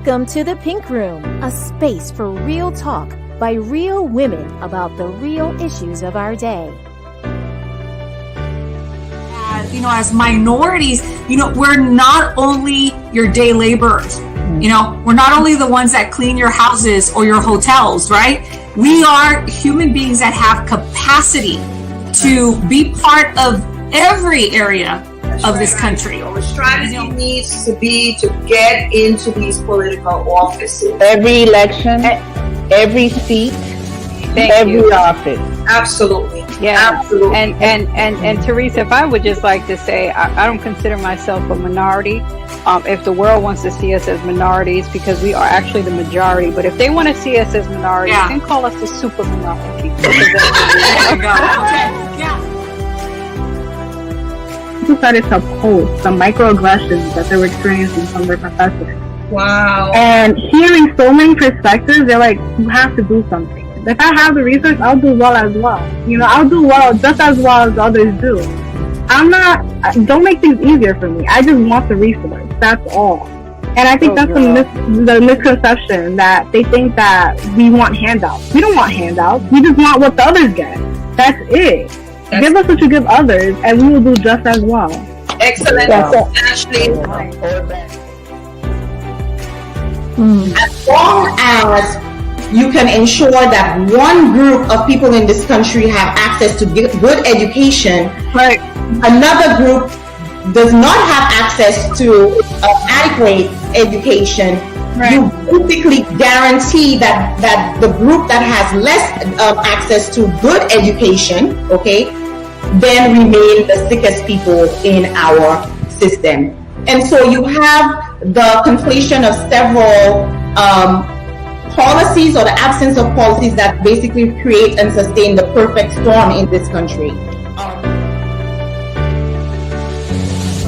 Welcome to the Pink Room, a space for real talk by real women about the real issues of our day. As minorities, we're not only your day laborers. We're not only the ones that clean your houses or your hotels, right? We are human beings that have capacity to be part of every area of this country. So the strategy needs to be to get into these political offices. Every election, every seat, every office. Absolutely. Yeah, absolutely. And Teresa, if I would just like to say, I don't consider myself a minority. If the world wants to see us as minorities, because we are actually the majority, but if they want to see us as minorities, then call us the super minority. There you go. Okay. Yeah. People started to post some microaggressions that they were experiencing from their professors. Wow. And hearing so many perspectives, they're like, you have to do something. If I have the resource, I'll do well as well. I'll do well just as well as others do. Don't make things easier for me. I just want the resource. That's all. And I think that's the misconception, that they think that we want handouts. We don't want handouts. We just want what the others get. That's it. Give us what you give others, and we will do just as well. Excellent. Ashley. As long as you can ensure that one group of people in this country have access to good education, right, another group does not have access to adequate education, right, you basically guarantee that the group that has less access to good education, then remain the sickest people in our system. And so you have the conflation of several policies, or the absence of policies, that basically create and sustain the perfect storm in this country.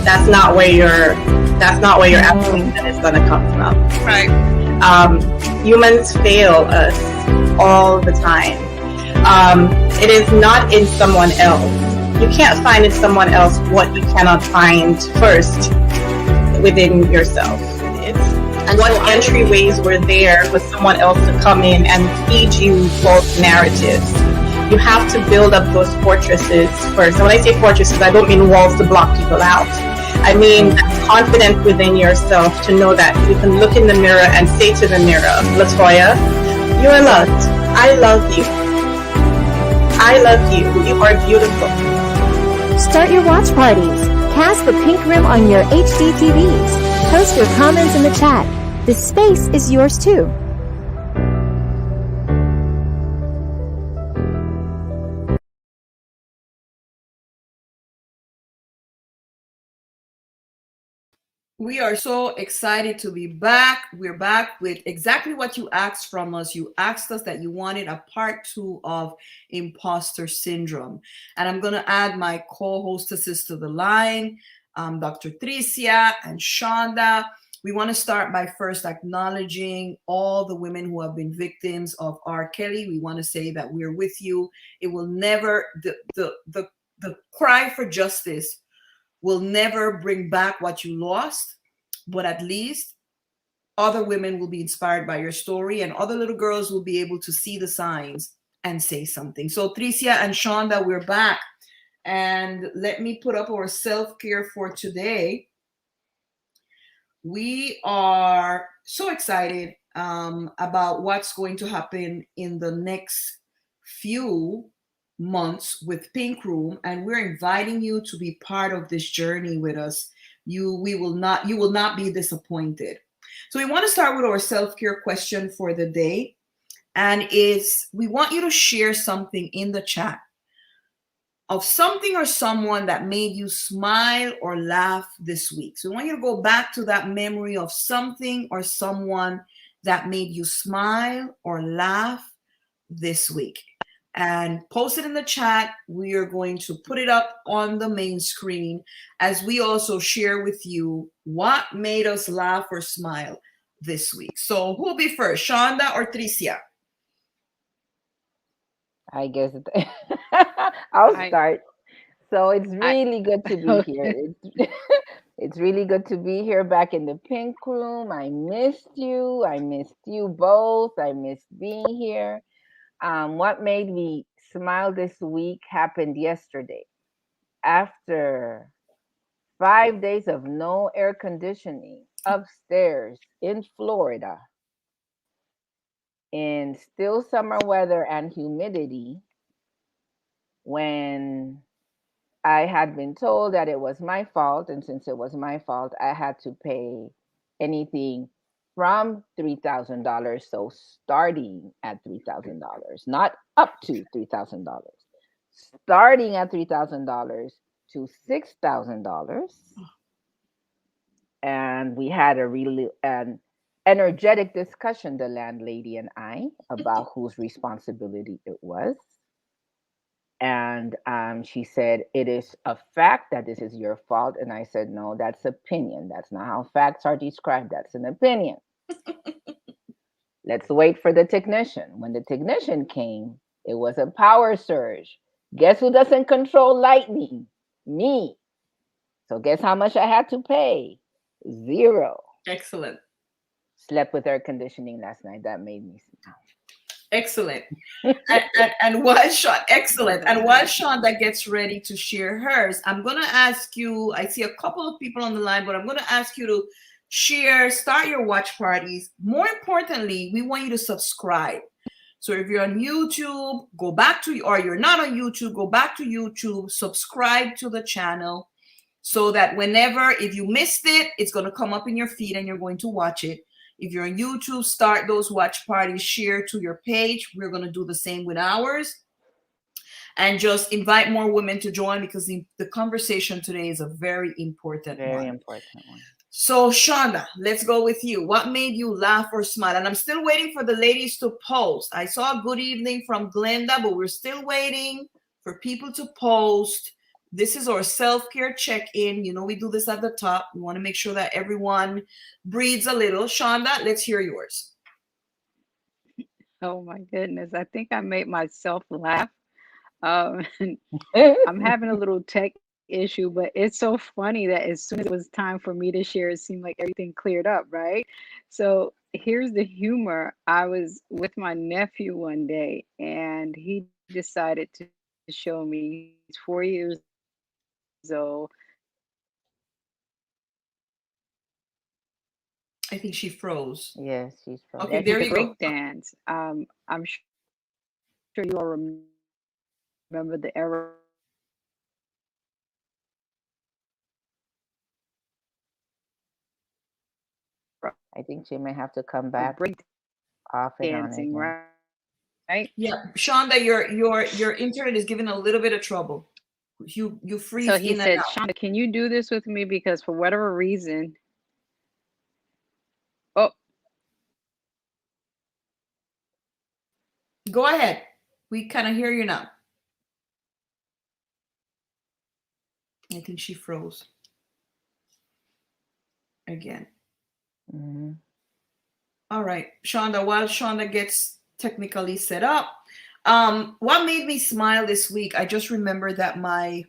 That's not where your affirmation is going to come from. Right. Humans fail us all the time. It is not in someone else. You can't find in someone else what you cannot find first within yourself. And what entryways were there for someone else to come in and feed you false narratives? You have to build up those fortresses first. And when I say fortresses, I don't mean walls to block people out. I mean confidence within yourself to know that you can look in the mirror and say to the mirror, Latoya, you are loved. I love you. I love you. You are beautiful. Start your watch parties. Cast the Pink Room on your HD TVs. Post your comments in the chat. This space is yours too. We are so excited to be back. We're back with exactly what you asked from us. You asked us that you wanted a part 2 of imposter syndrome. And I'm going to add my co-hostesses to the line, Dr. Tricia and Shonda. We want to start by first acknowledging all the women who have been victims of R. Kelly. We want to say that we're with you. It will never, the cry for justice will never bring back what you lost, but at least other women will be inspired by your story, and other little girls will be able to see the signs and say something. So Tricia and Shonda, we're back. And let me put up our self-care for today. We are so excited about what's going to happen in the next few months with Pink Room, and we're inviting you to be part of this journey with us. You will not be disappointed. So we want to start with our self-care question for the day, and we want you to share something in the chat of something or someone that made you smile or laugh this week. So we want you to go back to that memory of something or someone that made you smile or laugh this week, and post it in the chat. We are going to put it up on the main screen as we also share with you what made us laugh or smile this week. So who'll be first, Shonda or Tricia? I guess I'll start. So it's really good to be here. It's really good to be here back in the pink room. I missed you. I missed you both. I missed being here. What made me smile this week happened yesterday. After 5 days of no air conditioning upstairs in Florida, in still summer weather and humidity, when I had been told that it was my fault, and since it was my fault, I had to pay anything from $3,000. So starting at $3,000, not up to $3,000, starting at $3,000 to $6,000. And we had a really an energetic discussion, the landlady and I, about whose responsibility it was. And she said, "It is a fact that this is your fault." And I said, "No, that's opinion. That's not how facts are described. That's an opinion. Let's wait for the technician." When the technician came, it was a power surge. Guess who doesn't control lightning? Me. So guess how much I had to pay? $0. Excellent. Slept with air conditioning last night. That made me smile. Excellent. and while Sean, excellent. And while Shonda gets ready to share hers, I'm going to ask you, I see a couple of people on the line, but I'm going to ask you to share, start your watch parties. More importantly, we want you to subscribe. So if you're on YouTube, go back to, or you're not on YouTube, go back to YouTube, subscribe to the channel so that whenever, if you missed it, it's going to come up in your feed and you're going to watch it. If you're on YouTube, start those watch parties, share to your page. We're going to do the same with ours. And just invite more women to join, because the conversation today is a very important one. Very important one. So, Shonda, let's go with you. What made you laugh or smile? And I'm still waiting for the ladies to post. I saw a good evening from Glenda, but we're still waiting for people to post. This is our self-care check-in. You know, we do this at the top. We want to make sure that everyone breathes a little. Shonda, let's hear yours. Oh my goodness. I think I made myself laugh. I'm having a little tech issue, but it's so funny that as soon as it was time for me to share, it seemed like everything cleared up, right? So here's the humor. I was with my nephew one day and he decided to show me, he's 4 years old. I think she froze. Yes, she's froze. Okay, there you go. Break dance. I'm sure you all remember the era. I think she may have to come back off and Dancing, on right? Yeah, Shonda, your internet is giving a little bit of trouble. You freeze. So he in said, and out. "Shonda, can you do this with me? Because for whatever reason." Oh, Go ahead. We kind of hear you now. I think she froze again. Mm-hmm. All right, Shonda, while Shonda gets technically set up, what made me smile this week, I just remembered that my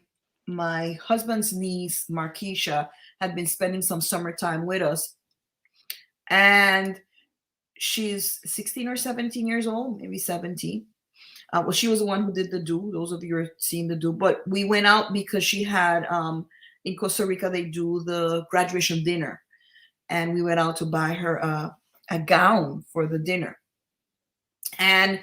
husband's niece, Markeisha, had been spending some summertime with us. And she's 16 or 17 years old, maybe 17. Well, she was the one who did the do. Those of you are seeing the do. But we went out because she had, in Costa Rica, they do the graduation dinner. And we went out to buy her a gown for the dinner. And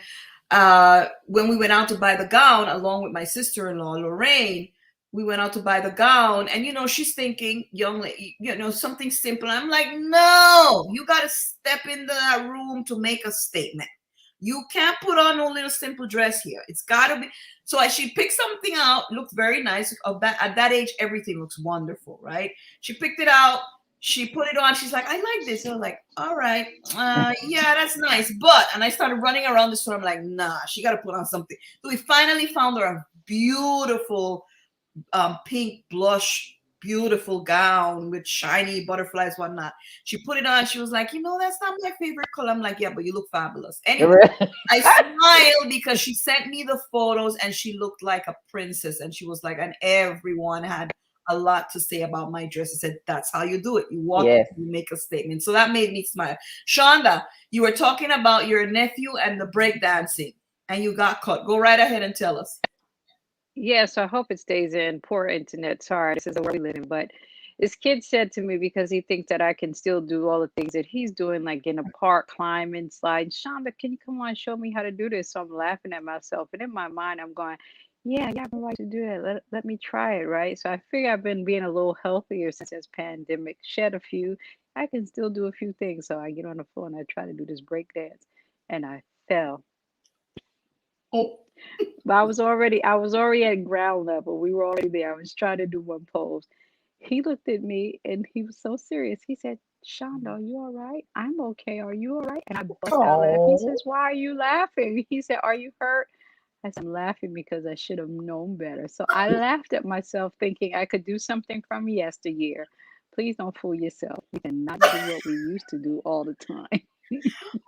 when we went out to buy the gown, along with my sister-in-law, Lorraine, we went out to buy the gown. And, you know, she's thinking, young lady, you know, something simple. I'm like, no, you got to step in that room to make a statement. You can't put on no little simple dress here. It's got to be. So as she picked something out, looked very nice. At that age, everything looks wonderful, right? She picked it out. She put it on. She's like, I like this. I was like, all right. Yeah, that's nice. But, and I started running around the store. I'm like, nah, she got to put on something. So we finally found her a beautiful pink blush, beautiful gown with shiny butterflies, whatnot. She put it on. She was like, you know, that's not my favorite color. I'm like, yeah, but you look fabulous. Anyway, I smiled because she sent me the photos and she looked like a princess. And she was like, and everyone had a lot to say about my dress. I said, that's how you do it. You walk, Yes. you make a statement. So that made me smile. Shonda, you were talking about your nephew and the break dancing, and you got caught. Go right ahead and tell us. Yeah, so I hope it stays in. Poor internet. Sorry, this is the world we live in. But this kid said to me, because he thinks that I can still do all the things that he's doing, like in a park, climbing, sliding. Shonda, can you come on, show me how to do this? So I'm laughing at myself. And in my mind, I'm going, yeah, I like to do that. Let me try it, right? So I figure I've been being a little healthier since this pandemic, shed a few. I can still do a few things. So I get on the floor and I try to do this break dance. And I fell. Oh, But I was already at ground level. We were already there. I was trying to do one pose. He looked at me and he was so serious. He said, Shonda, are you all right? I'm okay. Are you all right? And I bust out laughing. He says, why are you laughing? He said, are you hurt? I said, I'm laughing because I should have known better. So I laughed at myself thinking I could do something from yesteryear. Please don't fool yourself. We cannot do what we used to do all the time.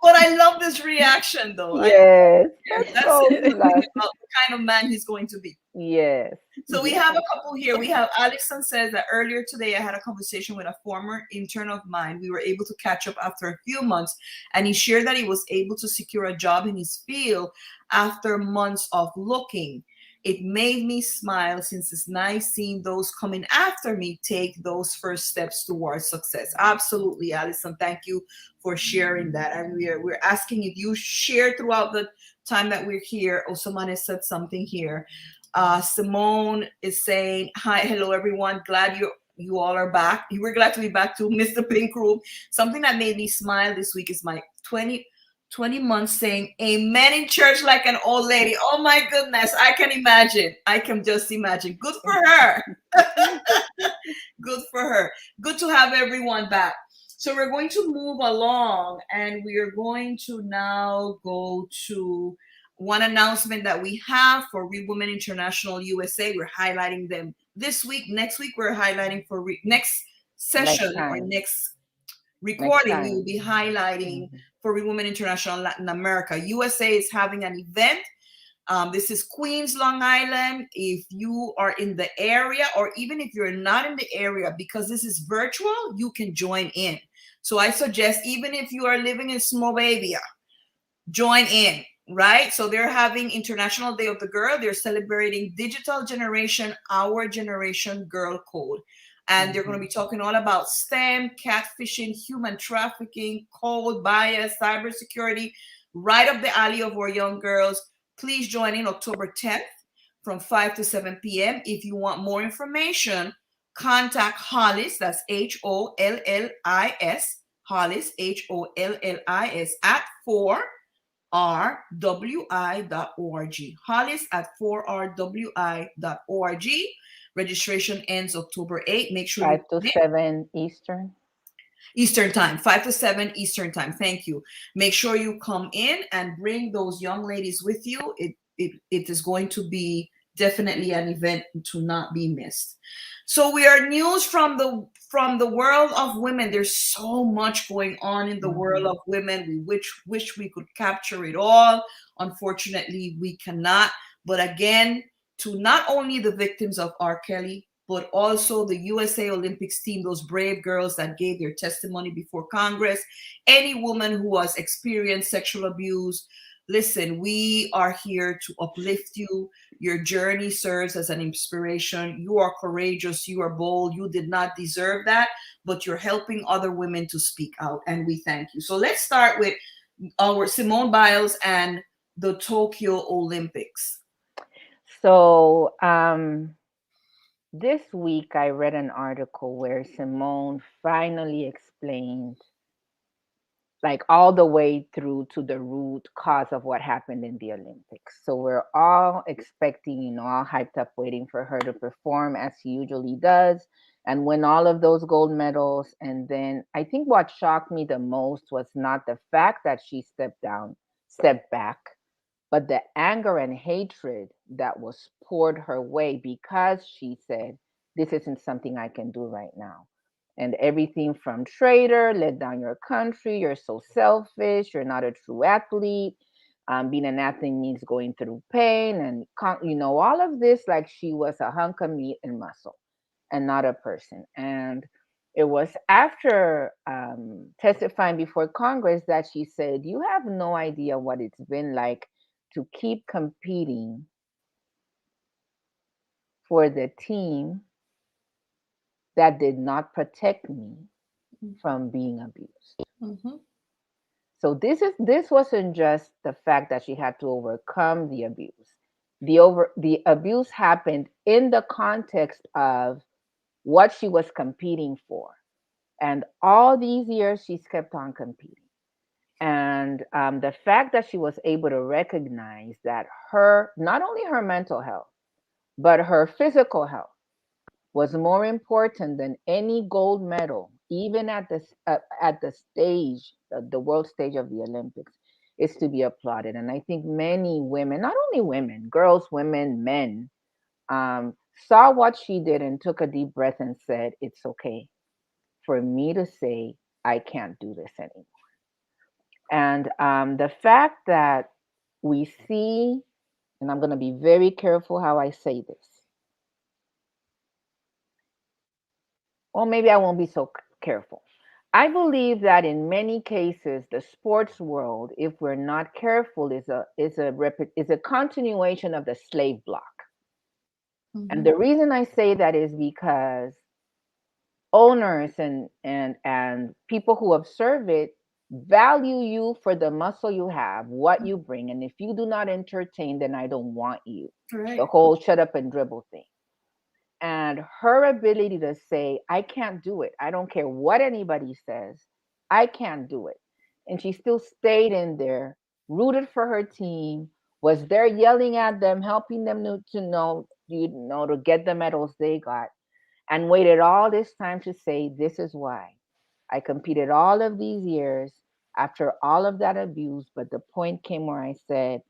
but I love this reaction, though. Yes. That's so it. lovely. About the kind of man he's going to be. Yes. So we have a couple here. We have Alexson says that earlier today I had a conversation with a former intern of mine. We were able to catch up after a few months, and he shared that he was able to secure a job in his field after months of looking. It made me smile since it's nice seeing those coming after me take those first steps towards success. Absolutely, Alison. Thank you for sharing that. And we're asking if you share throughout the time that we're here. Oh, someone has said something here. Simone is saying, hi, hello, everyone. Glad you all are back. We're glad to be back to Mr. Pink Room. Something that made me smile this week is my 20 months saying amen in church like an old lady. Oh my goodness, I can imagine. I can just imagine. Good for her. Good for her. Good to have everyone back. So we're going to move along, and we are going to now go to one announcement that we have for Real Women International USA. We're highlighting them this week. Next week, we're highlighting for next session or next recording. We will be highlighting for Real Women International Latin America. USA is having an event. This is Queens, Long Island. If you are in the area, or even if you're not in the area, because this is virtual, you can join in. So I suggest, even if you are living in Smobavia, join in, right? So they're having International Day of the Girl. They're celebrating Digital Generation, Our Generation Girl Code. And they're going to be talking all about STEM, catfishing, human trafficking, code, bias, cybersecurity, right up the alley of our young girls. Please join in October 10th from 5 to 7 p.m. If you want more information, contact Hollis, that's Hollis, Hollis, Hollis at 4rwi.org. Hollis at 4rwi.org. Registration ends October 8th. Make sure 5 to 7 Eastern. Eastern time, 5 to 7 Eastern time. Thank you. Make sure you come in and bring those young ladies with you. It is going to be definitely an event to not be missed. So we are news from the world of women. There's so much going on in the world of women. We wish we could capture it all. Unfortunately, we cannot. But again, to not only the victims of R. Kelly, but also the USA Olympics team, those brave girls that gave their testimony before Congress, any woman who has experienced sexual abuse. Listen, we are here to uplift you. Your journey serves as an inspiration. You are courageous. You are bold. You did not deserve that, but you're helping other women to speak out, and we thank you. So let's start with our Simone Biles and the Tokyo Olympics. So this week I read an article where Simone finally explained, like, all the way through to the root cause of what happened in the Olympics. So we're all expecting, all hyped up, waiting for her to perform as she usually does and win all of those gold medals. And then I think what shocked me the most was not the fact that she stepped back, but the anger and hatred that was poured her way because she said, this isn't something I can do right now. And everything from traitor, let down your country, you're so selfish, you're not a true athlete. Being an athlete means going through pain and, all of this, like she was a hunk of meat and muscle. and not a person. And it was after testifying before Congress that she said, "You have no idea what it's been like to keep competing for the team that did not protect me from being abused." Mhm. So this wasn't just the fact that she had to overcome the abuse. The abuse happened in the context of what she was competing for. And all these years she's kept on competing. And the fact that she was able to recognize that her, not only her mental health, but her physical health was more important than any gold medal, even at the stage, the world stage of the Olympics, is to be applauded. And I think many women, not only women, girls, women, men, saw what she did and took a deep breath and said, "It's okay for me to say I can't do this anymore." And the fact that we see, and I'm going to be very careful how I say this, or maybe I won't be so careful. I believe that in many cases, the sports world, if we're not careful, is a continuation of the slave block. And the reason I say that is because owners and people who observe it value you for the muscle you have, what you bring, and if you do not entertain, then I don't want you. Right. The whole shut up and dribble thing. And her ability to say, "I can't do it. I don't care what anybody says. I can't do it." And she still stayed in there, rooted for her team, was there yelling at them, helping them to get the medals they got, and waited all this time to say, "This is why I competed all of these years after all of that abuse." But the point came where I said,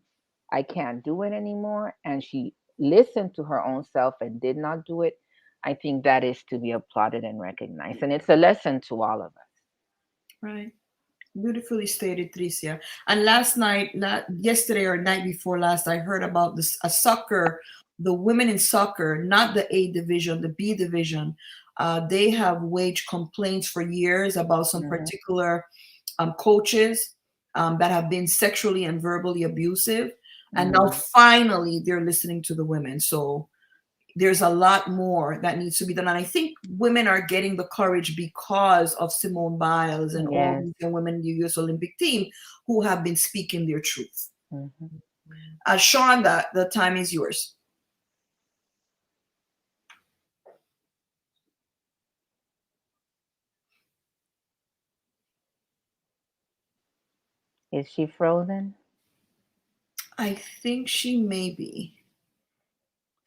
"I can't do it anymore." And she listened to her own self and did not do it. I think that is to be applauded and recognized. And it's a lesson to all of us. Right. Beautifully stated, Tricia. And yesterday or night before last, I heard about this the women in soccer, not the A division, the B division. They have waged complaints for years about some particular coaches that have been sexually and verbally abusive. And now finally they're listening to the women. So there's a lot more that needs to be done. And I think women are getting the courage because of Simone Biles and all these women in the US Olympic team who have been speaking their truth. Sean, the time is yours. Is she frozen? I think she may be.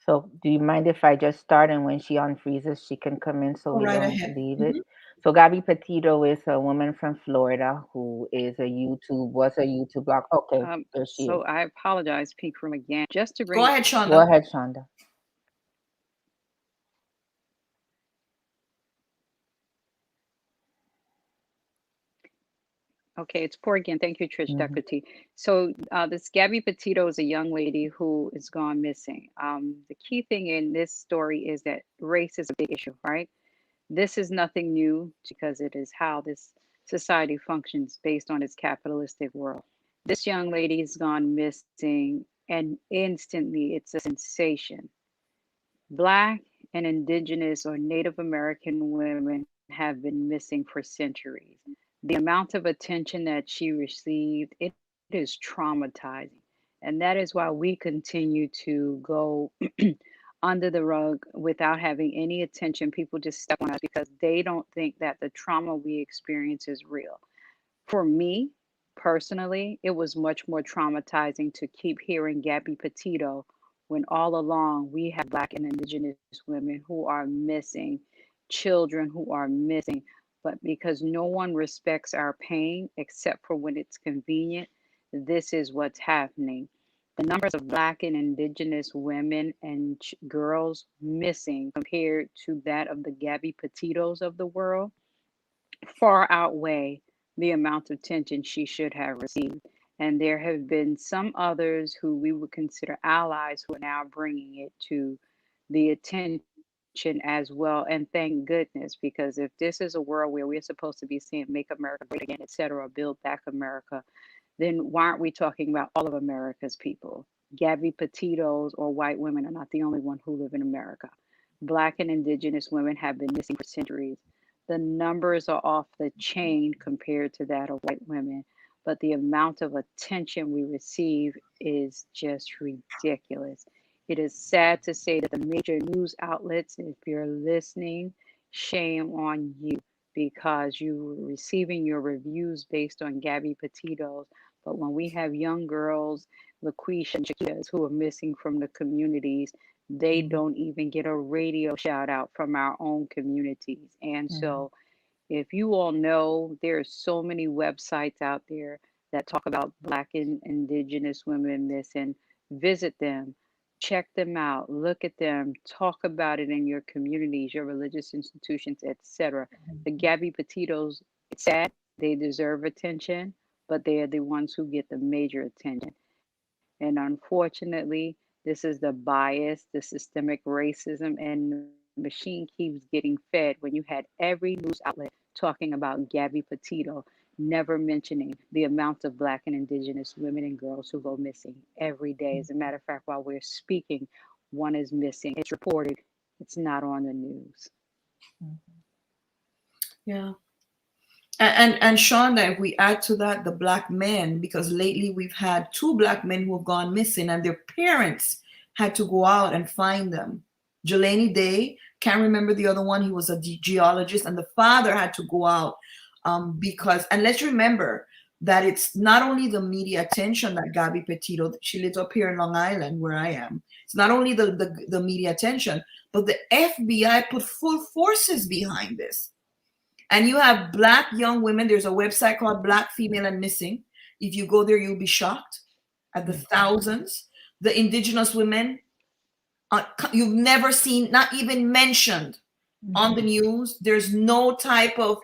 So do you mind if I just start, and when she unfreezes, she can come in so Go we right don't ahead. leave it? So Gabby Potito is a woman from Florida who was a YouTube blog. Okay, there she So is. I apologize, Pink Room, again. Just to bring Go ahead, Shonda. Go ahead, Shonda. Okay, it's poor again. Thank you, Trish, Dr. T. So this Gabby Petito is a young lady who is gone missing. The key thing in this story is that race is a big issue, right? This is nothing new because it is how this society functions based on its capitalistic world. This young lady has gone missing, and instantly it's a sensation. Black and indigenous or Native American women have been missing for centuries. The amount of attention that she received, it is traumatizing. And that is why we continue to go under the rug without having any attention. People just step on us because they don't think that the trauma we experience is real. For me, personally, it was much more traumatizing to keep hearing Gabby Petito when all along we have Black and Indigenous women who are missing, children who are missing, but because no one respects our pain except for when it's convenient, this is what's happening. The numbers of Black and Indigenous women and girls missing compared to that of the Gabby Petitos of the world far outweigh the amount of attention she should have received. And there have been some others who we would consider allies who are now bringing it to the attention attention as well. And thank goodness, because if this is a world where we're supposed to be saying make America great again, etc., build back America, then why aren't we talking about all of America's people? Gabby Petitos or white women are not the only one who live in America. Black and indigenous women have been missing for centuries. The numbers are off the chain compared to that of white women, but the amount of attention we receive is just ridiculous. It is sad to say that the major news outlets, if you're listening, shame on you, because you were receiving your reviews based on Gabby Petitos. But when we have young girls, LaQuisha and Chiquitas, who are missing from the communities, they don't even get a radio shout out from our own communities. And so, if you all know, there are so many websites out there that talk about Black and Indigenous women missing. Visit them, check them out, look at them, talk about it in your communities, your religious institutions, etc. The Gabby Petitos, it's sad, they deserve attention, but they are the ones who get the major attention. And unfortunately, this is the bias, the systemic racism, and the machine keeps getting fed when you had every news outlet talking about Gabby Petito, never mentioning the amount of Black and Indigenous women and girls who go missing every day. As a matter of fact, while we're speaking, one is missing. It's reported, it's not on the news. Yeah. And Shonda, if we add to that the Black men, because lately we've had 2 Black men who have gone missing and their parents had to go out and find them. Jelani Day, can't remember the other one, he was a geologist, and the father had to go out because, and let's remember that it's not only the media attention that Gabby Petito, she lives up here in Long Island where I am, it's not only the media attention, but the FBI put full forces behind this. And you have Black young women. There's a website called Black Female and Missing. If you go there, you'll be shocked at the thousands. The indigenous women, you've never seen, not even mentioned on the news. There's no type of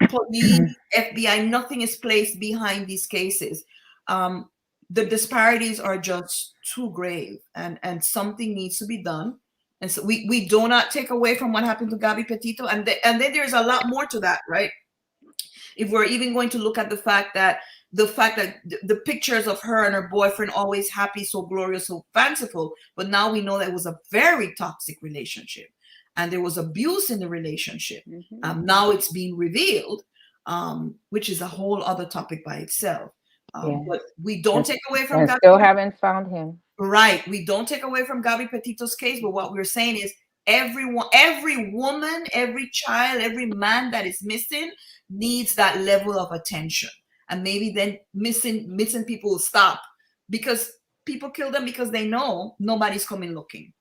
police, FBI, nothing is placed behind these cases. The disparities are just too grave, and something needs to be done. And so we do not take away from what happened to Gabby Petito. And then there's a lot more to that, right? If we're even going to look at the fact that the pictures of her and her boyfriend, always happy, so glorious, so fanciful, but now we know that it was a very toxic relationship and there was abuse in the relationship. Now it's being revealed, which is a whole other topic by itself. But we don't take away from Gabby. Still haven't found him. Right. We don't take away from Gabby Petito's case, but what we're saying is everyone, every woman, every child, every man that is missing needs that level of attention. And maybe then missing people will stop, because people kill them because they know nobody's coming looking.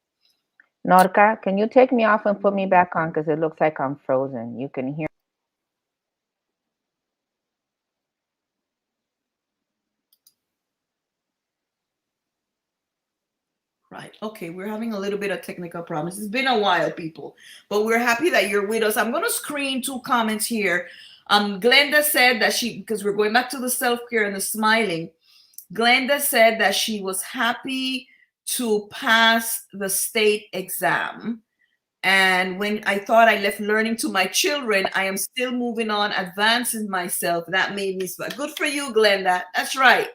Norca, can you take me off and put me back on? Because it looks like I'm frozen. You can hear. Right. Okay. We're having a little bit of technical problems. It's been a while, people, but we're happy that you're with us. I'm going to screen 2 comments here. Glenda said that because we're going back to the self-care and the smiling. Glenda said that she was happy to pass the state exam. And when I thought I left learning to my children, I am still moving on, advancing myself. That made me smile. Good for you, Glenda. That's right.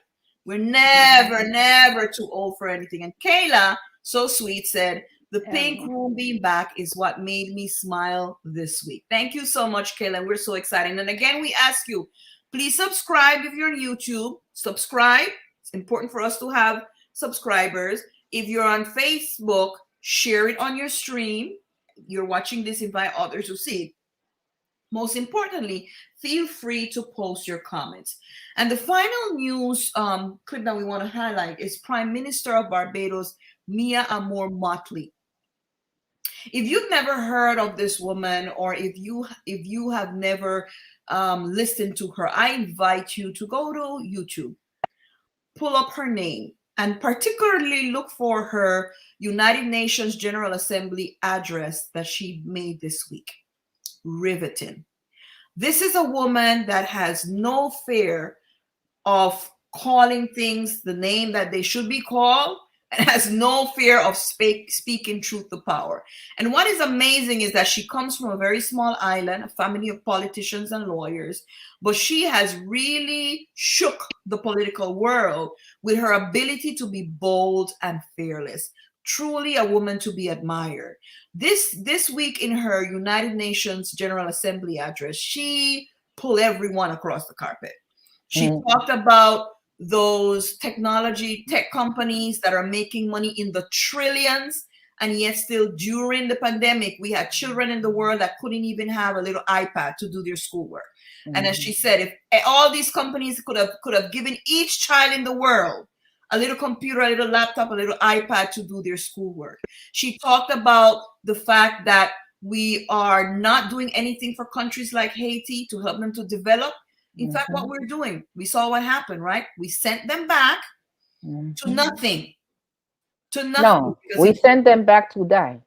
We're never too old for anything. And Kayla, so sweet, said, the pink room being back is what made me smile this week. Thank you so much, Kayla. We're so excited. And again, we ask you, please subscribe if you're on YouTube. Subscribe. It's important for us to have subscribers. If you're on Facebook, share it on your stream. You're watching this, invite others to see it. Most importantly, feel free to post your comments. And the final news clip that we want to highlight is Prime Minister of Barbados, Mia Amour Motley. If you've never heard of this woman, or if you have never listened to her, I invite you to go to YouTube, pull up her name, and particularly look for her United Nations General Assembly address that she made this week. Riveting. This is a woman that has no fear of calling things the name that they should be called, and has no fear of speaking truth to power. And what is amazing is that she comes from a very small island, a family of politicians and lawyers, but she has really shook the political world with her ability to be bold and fearless. Truly a woman to be admired. This week in her United Nations General Assembly address, she pulled everyone across the carpet. She talked about those tech companies that are making money in the trillions, and yet still during the pandemic, we had children in the world that couldn't even have a little iPad to do their schoolwork. And as she said, if all these companies could have given each child in the world a little computer, a little laptop, a little iPad to do their schoolwork. She talked about the fact that we are not doing anything for countries like Haiti to help them to develop. In fact, what we're doing, we saw what happened, right? We sent them back to nothing. To nothing. No, we sent them back to die.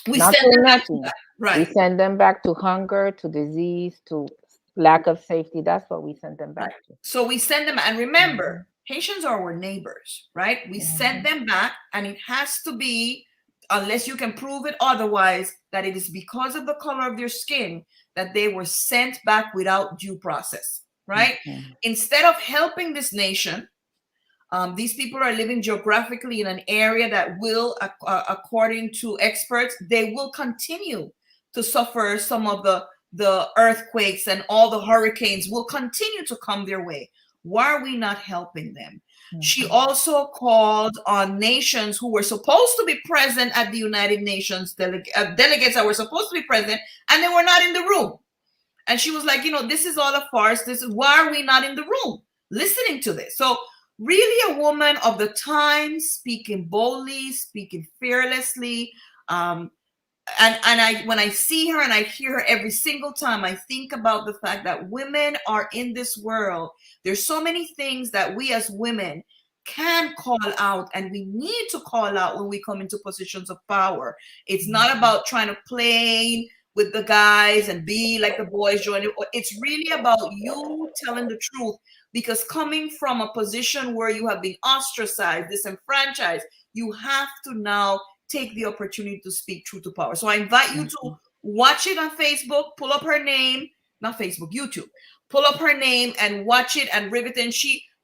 We Not sent to them back to nothing. die. Right. We send them back to hunger, to disease, to lack of safety. That's what we sent them back to. So we send them, and remember, Haitians are our neighbors, right? We sent them back, and it has to be, unless you can prove it otherwise, that it is because of the color of their skin that they were sent back without due process, right? Instead of helping this nation, these people are living geographically in an area that will, according to experts, they will continue to suffer some of the earthquakes, and all the hurricanes will continue to come their way. Why are we not helping them? She also called on nations who were supposed to be present at the United Nations, delegates that were supposed to be present, and they were not in the room. And she was like, this is all a farce. Why are we not in the room listening to this? So really a woman of the time, speaking boldly, speaking fearlessly. And when I see her and I hear her every single time, I think about the fact that women are in this world. There's so many things that we as women can call out, and we need to call out when we come into positions of power. It's not about trying to play with the guys and be like the boys joining. It's really about you telling the truth, because coming from a position where you have been ostracized, disenfranchised, you have to now take the opportunity to speak truth to power. So I invite you to watch it on Facebook, pull up her name, not Facebook, YouTube, pull up her name and watch it and rivet. And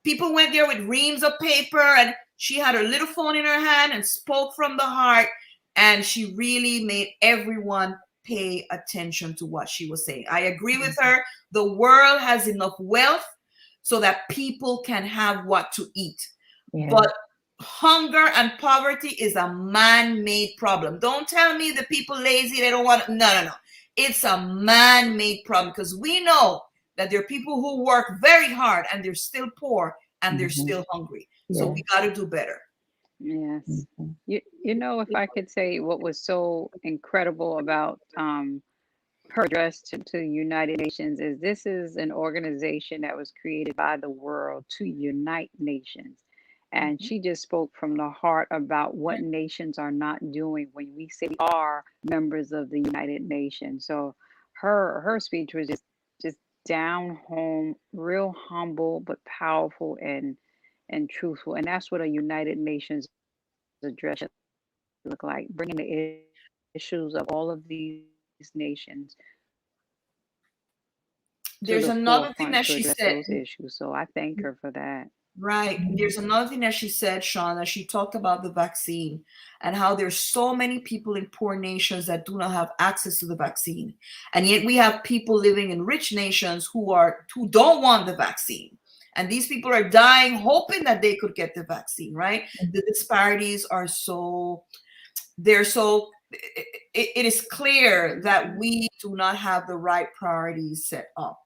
people went there with reams of paper, and she had her little phone in her hand and spoke from the heart. And she really made everyone pay attention to what she was saying. I agree with her. The world has enough wealth so that people can have what to eat. But hunger and poverty is a man-made problem. Don't tell me the people lazy, they don't want. No. It's a man-made problem, because we know that there are people who work very hard and they're still poor and they're still hungry. So we got to do better. Yes. You know, if I could say what was so incredible about her address to the United Nations is this is an organization that was created by the world to unite nations. And she just spoke from the heart about what nations are not doing when we say we are members of the United Nations. So her speech was just down home, real humble, but powerful and truthful. And that's what a United Nations address should look like, bringing the issues of all of these nations. There's another thing that she said. Those issues. So I thank her for that. Right. There's another thing that she said, Shauna. She talked about the vaccine and how there's so many people in poor nations that do not have access to the vaccine. And yet we have people living in rich nations who don't want the vaccine. And these people are dying hoping that they could get the vaccine, right? The disparities are it is clear that we do not have the right priorities set up.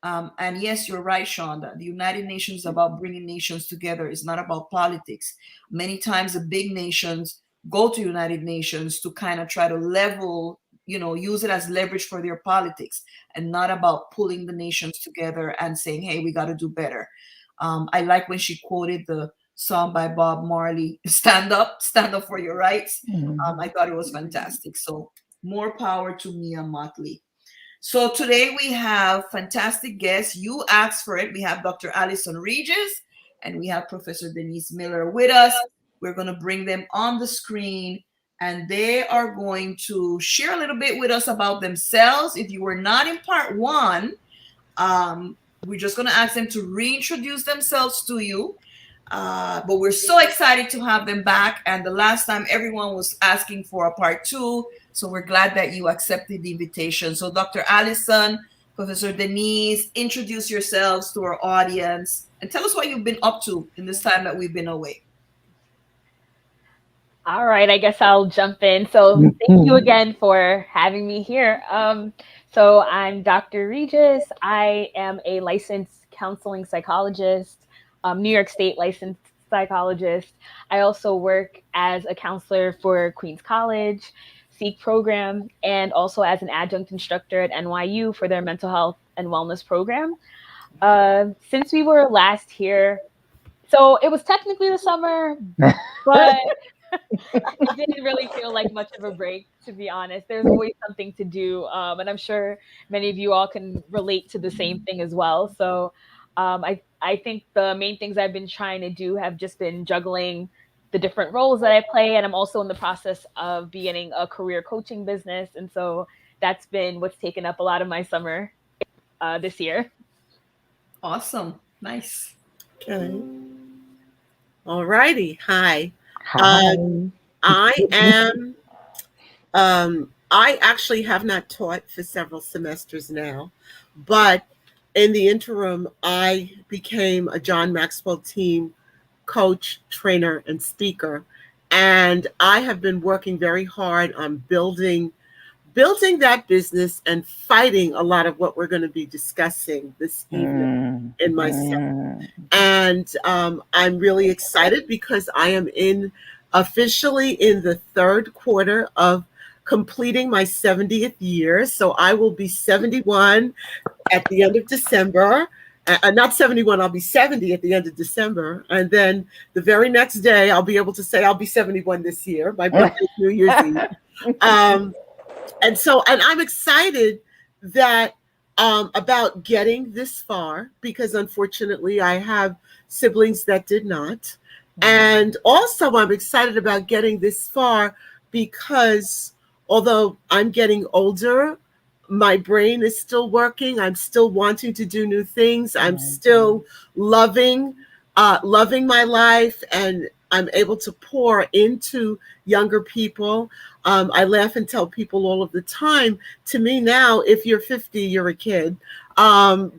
And yes, you're right, Shonda. The United Nations is about bringing nations together. It's not about politics. Many times the big nations go to United Nations to kind of try to level, use it as leverage for their politics, and not about pulling the nations together and saying, hey, we got to do better. I like when she quoted the song by Bob Marley, stand up for your rights. I thought it was fantastic. So more power to Mia Motley. So today we have fantastic guests. You asked for it. We have Dr. Allison Regis and we have Professor Denise Miller with us. We're going to bring them on the screen, and they are going to share a little bit with us about themselves. If you were not in part one, we're just going to ask them to reintroduce themselves to you. But we're so excited to have them back. And the last time everyone was asking for a part two. So we're glad that you accepted the invitation. So Dr. Allison, Professor Denise, introduce yourselves to our audience and tell us what you've been up to in this time that we've been away. All right, I guess I'll jump in. So thank you again for having me here. So I'm Dr. Regis. I am a licensed counseling psychologist, New York State licensed psychologist. I also work as a counselor for Queens College, SEEK program, and also as an adjunct instructor at NYU for their mental health and wellness program. Since we were last here, so it was technically the summer, but it didn't really feel like much of a break, to be honest. There's always something to do. And I'm sure many of you all can relate to the same thing as well. So I think the main things I've been trying to do have just been juggling the different roles that I play. And I'm also in the process of beginning a career coaching business. And so that's been what's taken up a lot of my summer this year. Awesome. Nice. Okay. All righty. Hi. I am, I actually have not taught for several semesters now, but in the interim, I became a John Maxwell team coach, trainer, and speaker. And I have been working very hard on building that business and fighting a lot of what we're going to be discussing this evening in my set. And I'm really excited because I am officially in the third quarter of completing my 70th year. So I will be 71 at the end of December. Not 71, I'll be 70 at the end of December. And then the very next day, I'll be able to say I'll be 71 this year. My birthday is New Year's Eve. And I'm excited that about getting this far, because unfortunately I have siblings that did not. And also I'm excited about getting this far because although I'm getting older, my brain is still working. I'm still wanting to do new things. I'm still loving my life, and I'm able to pour into younger people. I laugh and tell people all of the time, to me now, if you're 50, you're a kid. So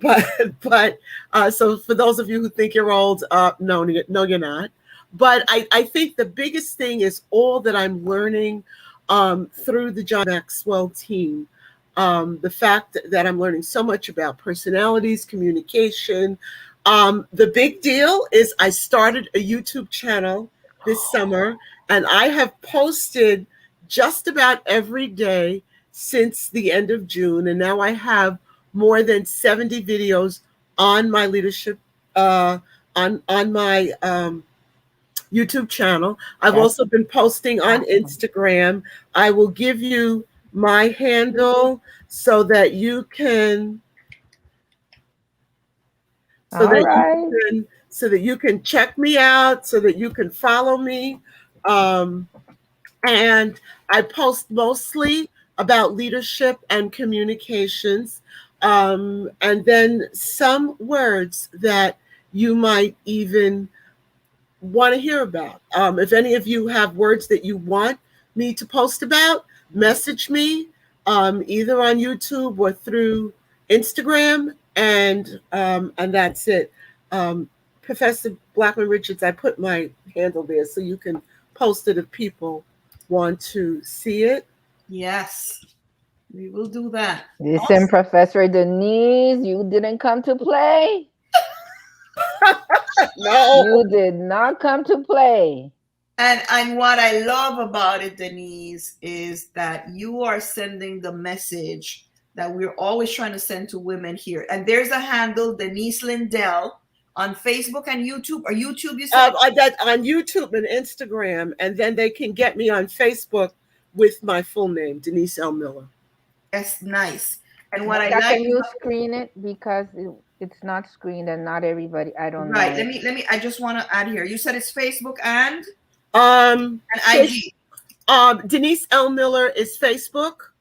for those of you who think you're old, no, you're not. But I think the biggest thing is all that I'm learning through the John Maxwell team. The fact that I'm learning so much about personalities, communication. The big deal is I started a YouTube channel this summer, and I have posted just about every day since the end of June. And now I have more than 70 videos on my leadership, on my YouTube channel. I've also been posting on Instagram. I will give you my handle so that you can so that you can check me out, so that you can follow me. And I post mostly about leadership and communications, and then some words that you might even want to hear about. If any of you have words that you want me to post about, message me either on YouTube or through Instagram, and that's it. Professor Blackman Richards, I put my handle there so you can post it if people want to see it. Yes, we will do that. Listen, awesome. Professor Denise, you didn't come to play. No, you did not come to play. And what I love about it, Denise, is that you are sending the message that we're always trying to send to women here. And there's a handle, Denise Lindell, on Facebook and YouTube. Or YouTube, you said? On YouTube and Instagram. And then they can get me on Facebook with my full name, Denise L. Miller. That's nice. And what can you screen it? Because it's not screened and not everybody, I don't know. Right, let me, I just want to add here. You said it's Facebook and? And IG. Denise L. Miller is Facebook.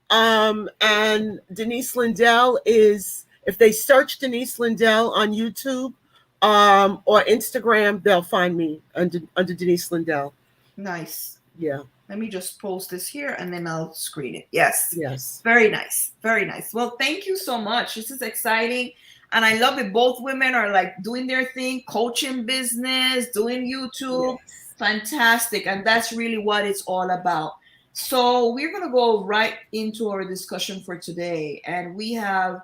And Denise Lindell is, if they search Denise Lindell on YouTube or Instagram, they'll find me under Denise Lindell. Nice. Yeah. Let me just post this here and then I'll screen it. Yes. Yes. Very nice. Very nice. Well, thank you so much. This is exciting. And I love it. Both women are like doing their thing, coaching business, doing YouTube. Yes. Fantastic. And that's really what it's all about. So we're going to go right into our discussion for today. And we have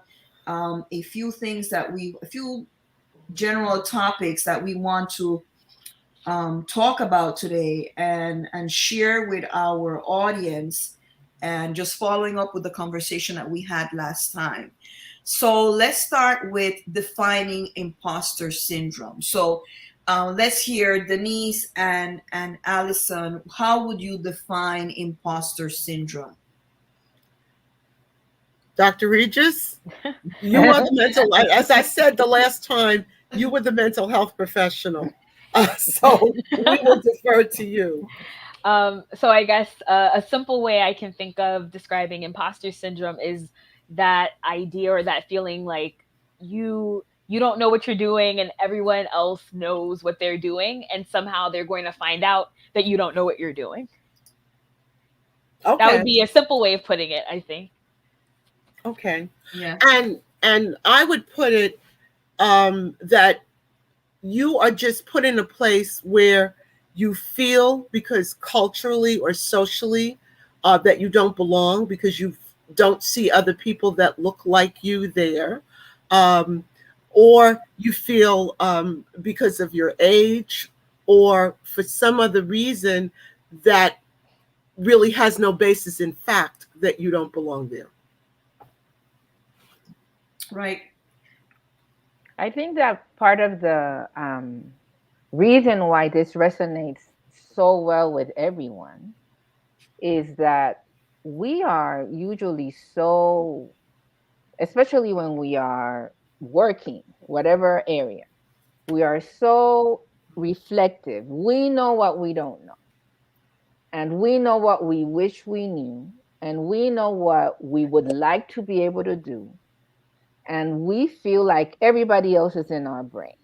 a few general topics that we want to talk about today and share with our audience, and just following up with the conversation that we had last time. So let's start with defining imposter syndrome. So let's hear Denise and Allison. How would you define imposter syndrome? Dr. Regis, you are the mental, as I said the last time, you were the mental health professional. So we will defer to you. So I guess a simple way I can think of describing imposter syndrome is that idea or that feeling like you don't know what you're doing and everyone else knows what they're doing, and somehow they're going to find out that you don't know what you're doing. Okay. That would be a simple way of putting it, I think. Okay. Yeah. And I would put it that you are just put in a place where you feel, because culturally or socially, that you don't belong, because you don't see other people that look like you there, or you feel because of your age or for some other reason that really has no basis in fact that you don't belong there. Right. I think that part of the reason why this resonates so well with everyone is that we are usually so, especially when we are working, whatever area, we are so reflective. We know what we don't know. And we know what we wish we knew. And we know what we would like to be able to do. And we feel like everybody else is in our brain.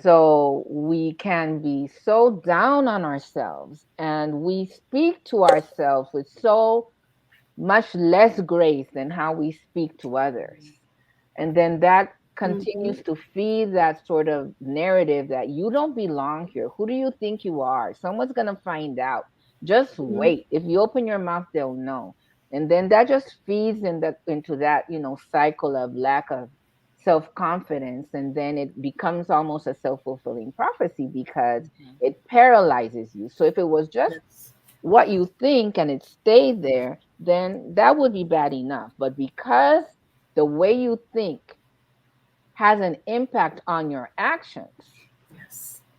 So we can be so down on ourselves, and we speak to ourselves with so much less grace than how we speak to others. And then that continues to feed that sort of narrative that you don't belong here. Who do you think you are? Someone's going to find out. Just wait. If you open your mouth, they'll know. And then that just feeds into that, cycle of lack of self-confidence. And then it becomes almost a self-fulfilling prophecy because it paralyzes you. So if it was just what you think and it stayed there, then that would be bad enough. But because the way you think has an impact on your actions,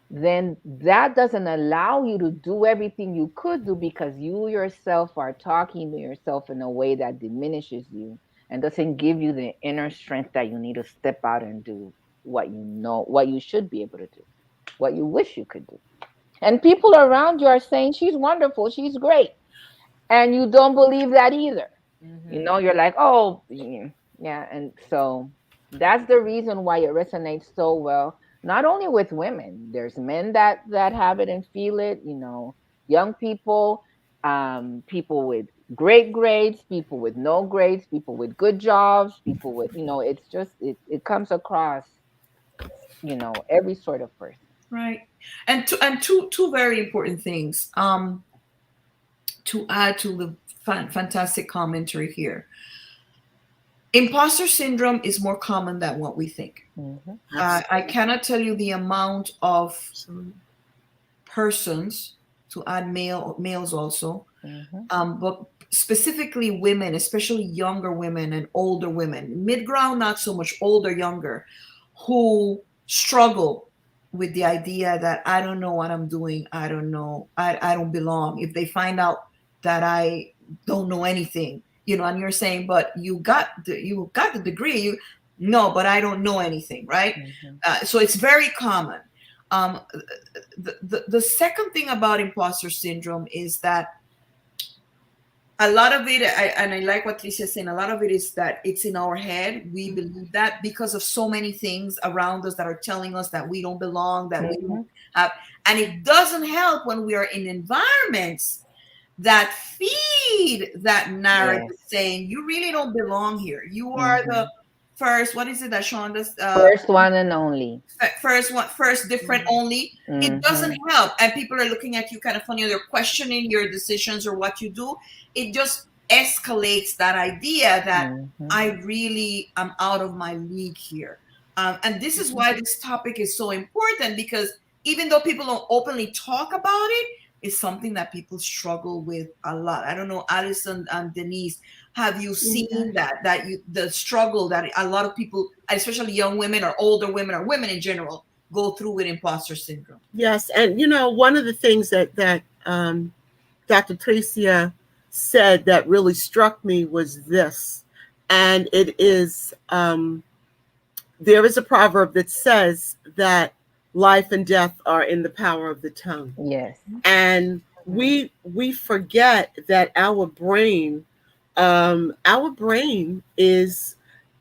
then that doesn't allow you to do everything you could do, because you yourself are talking to yourself in a way that diminishes you and doesn't give you the inner strength that you need to step out and do what you know, what you should be able to do, what you wish you could do. And people around you are saying, she's wonderful, she's great. And you don't believe that either. You're like, oh, yeah. And so that's the reason why it resonates so well. Not only with women, there's men that have it and feel it, young people, people with great grades, people with no grades, people with good jobs, people with, it's just, it comes across, every sort of person. Right. And two very important things to add to the fantastic commentary here. Imposter syndrome is more common than what we think. I cannot tell you the amount of persons, to add males also, but specifically women, especially younger women and older women, mid-ground, not so much, older, younger, who struggle with the idea that I don't know what I'm doing. I don't know. I don't belong. If they find out that I don't know anything, and you're saying, but you got the degree. No, but I don't know anything, right? So it's very common. The second thing about imposter syndrome is that a lot of it, and I like what Tricia is saying, a lot of it is that it's in our head. We believe that because of so many things around us that are telling us that we don't belong, that we don't have. And it doesn't help when we are in environments that feed that narrative, saying you really don't belong here. You are the first, what is it that Sean does? First one and only. First different only. It doesn't help. And people are looking at you kind of funny, or they're questioning your decisions or what you do. It just escalates that idea that I really am out of my league here. And this is why this topic is so important, because even though people don't openly talk about it, it's something that people struggle with a lot. I don't know, Alison and Denise, have you seen the struggle that a lot of people, especially young women or older women or women in general, go through with imposter syndrome? Yes, and one of the things that Dr. Tricia said that really struck me was this, and it is there is a proverb that says that life and death are in the power of the tongue. Yes. And we forget that our brain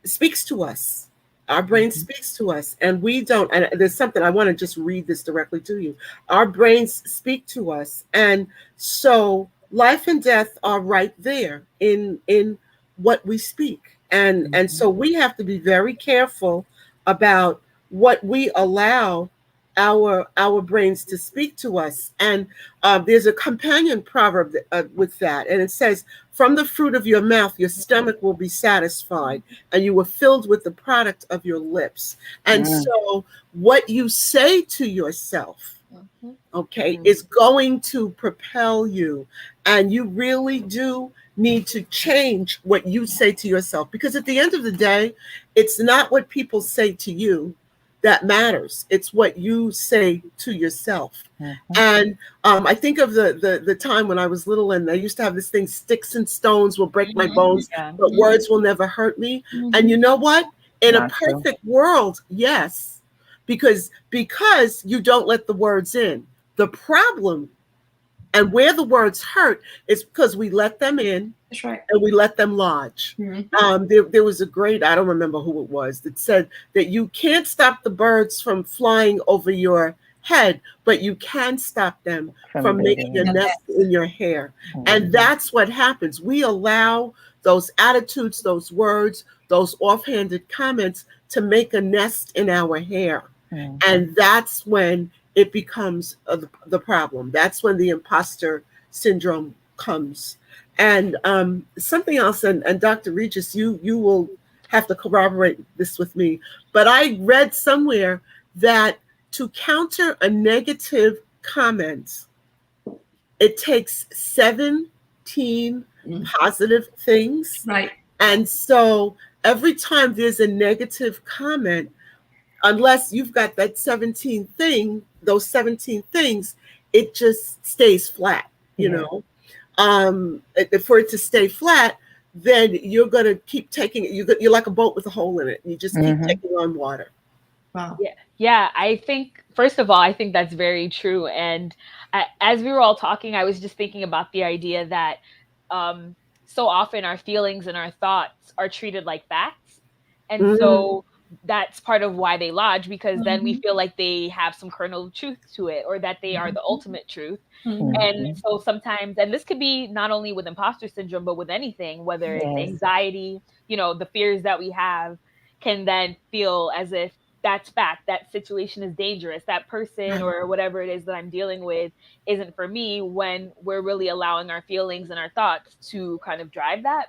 speaks to us. Our brain speaks to us, and we don't. And there's something I want to just read this directly to you. Our brains speak to us, and so life and death are right there in what we speak, and so we have to be very careful about what we allow our brains to speak to us. And there's a companion proverb with that, and it says, from the fruit of your mouth your stomach will be satisfied, and you were filled with the product of your lips. And so what you say to yourself, okay, is going to propel you, and you really do need to change what you say to yourself, because at the end of the day, it's not what people say to you that matters. It's what you say to yourself. And I think of the time when I was little, and I used to have this thing, sticks and stones will break my bones, but words will never hurt me. And you know what? In a perfect world, yes, because you don't let the words in. The problem, and where the words hurt, is because we let them in. That's right. And we let them lodge. There was a great, I don't remember who it was, that said that you can't stop the birds from flying over your head, but you can stop them from making a nest in your hair. And that's what happens. We allow those attitudes, those words, those offhanded comments to make a nest in our hair. And that's when it becomes the problem. That's when the imposter syndrome comes. And something else, and Dr. Regis, you will have to corroborate this with me, but I read somewhere that to counter a negative comment, it takes 17 positive things. Right. And so every time there's a negative comment, unless you've got that 17 thing, those 17 things, it just stays flat, you know. For it to stay flat, then you're going to keep taking it. You're like a boat with a hole in it. You just keep taking on water. Wow. Yeah. I think, first of all, I think that's very true. And as we were all talking, I was just thinking about the idea that so often our feelings and our thoughts are treated like facts. And so that's part of why they lodge, because then we feel like they have some kernel of truth to it, or that they are the ultimate truth. And so sometimes, and this could be not only with imposter syndrome, but with anything, whether it's anxiety, the fears that we have, can then feel as if that's fact, that situation is dangerous, that person or whatever it is that I'm dealing with isn't for me, when we're really allowing our feelings and our thoughts to kind of drive that.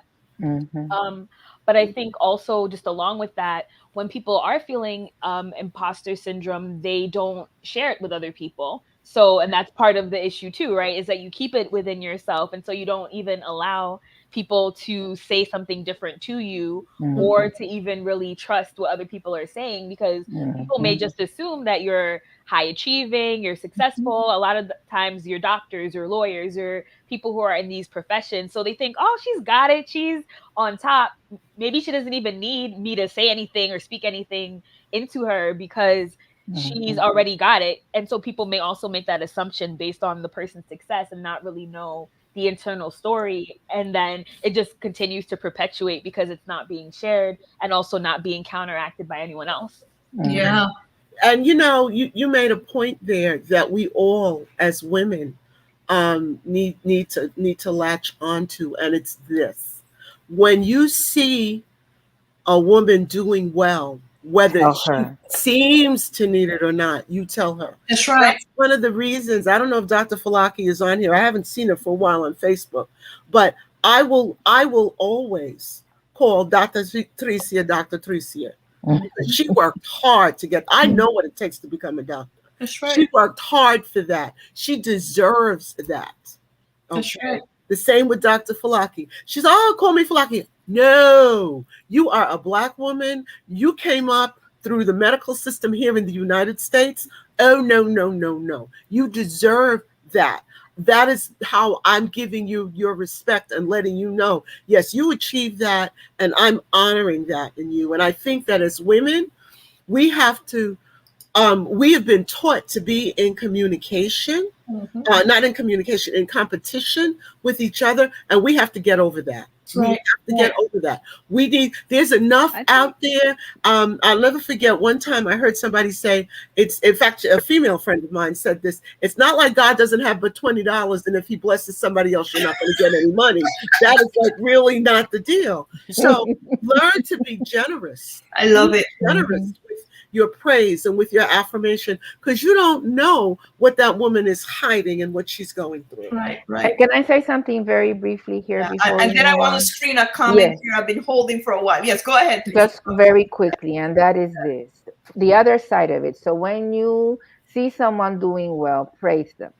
But I think also, just along with that, when people are feeling imposter syndrome, they don't share it with other people. So, and that's part of the issue too, right? Is that you keep it within yourself. And so you don't even allow people to say something different to you, or to even really trust what other people are saying, because people may just assume that you're high achieving, you're successful. A lot of the times you're doctors or lawyers or people who are in these professions. So they think, oh, she's got it, she's on top. Maybe she doesn't even need me to say anything or speak anything into her, because she's already got it. And so people may also make that assumption based on the person's success and not really know the internal story. And then it just continues to perpetuate because it's not being shared and also not being counteracted by anyone else. Yeah. And you made a point there that we all as women need to latch onto, and it's this: when you see a woman doing well, whether she seems to need it or not, you tell her. That's right. That's one of the reasons. I don't know if Dr. Falaki is on here. I haven't seen her for a while on Facebook, but I will always call Dr. Tricia Dr. Tricia. Because she worked hard to get. I know what it takes to become a doctor. That's right. She worked hard for that. She deserves that. Okay? That's right. The same with Dr. Falaki. She's, oh, call me Falaki. No, you are a Black woman. You came up through the medical system here in the United States. Oh, no, no, no, no. You deserve that. That is how I'm giving you your respect and letting you know, yes, you achieved that, and I'm honoring that in you. And I think that as women, we have to, we have been taught to be in communication, not in communication, in competition with each other, and we have to get over that. We have to get over that. There's enough out there. I'll never forget one time I heard somebody say, it's, in fact, a female friend of mine said this, it's not like God doesn't have but $20, and if he blesses somebody else, you're not going to get any money. That is like really not the deal. So learn to be generous. I love it. Generous with your praise and with your affirmation, because you don't know what that woman is hiding and what she's going through. Right. Can I say something very briefly here before And then I want to screen a comment here I've been holding for a while. Yes, go ahead, please. Just very quickly, and that is this. The other side of it. So when you see someone doing well, praise them.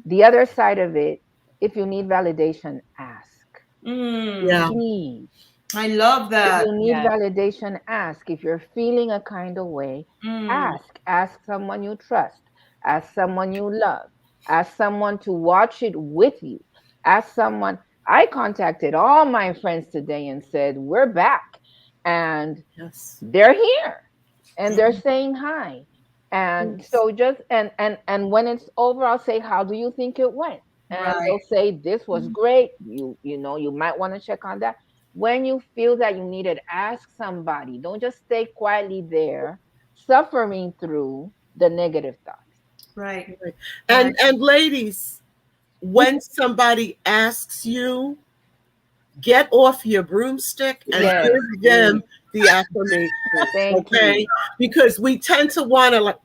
The other side of it, if you need validation, ask. Please. I love that. If you need validation, ask. If you're feeling a kind of way, ask. Ask someone you trust. Ask someone you love. Ask someone to watch it with you. Ask someone. I contacted all my friends today and said, we're back. And they're here. And they're saying hi. And so just, and when it's over, I'll say, how do you think it went? And they'll say, this was great. You know, you might want to check on that. When you feel that you need it, ask somebody. Don't just stay quietly there, suffering through the negative thoughts. Right. And ladies, when somebody asks you, get off your broomstick and give them the affirmation. Okay? Because we tend to want to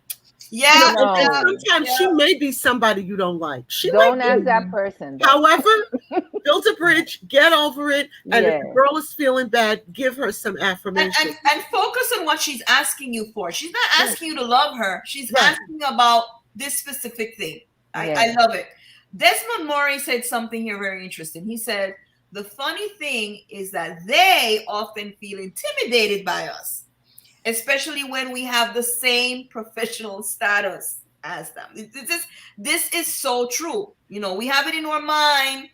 sometimes she may be somebody you don't like. Don't ask that person. However, build a bridge, get over it, and if the girl is feeling bad, give her some affirmation. And focus on what she's asking you for. She's not asking you to love her. She's asking about this specific thing. I love it. Desmond Morey said something here very interesting. He said, the funny thing is that they often feel intimidated by us, especially when we have the same professional status as them. This is so true. You know, we have it in our mind,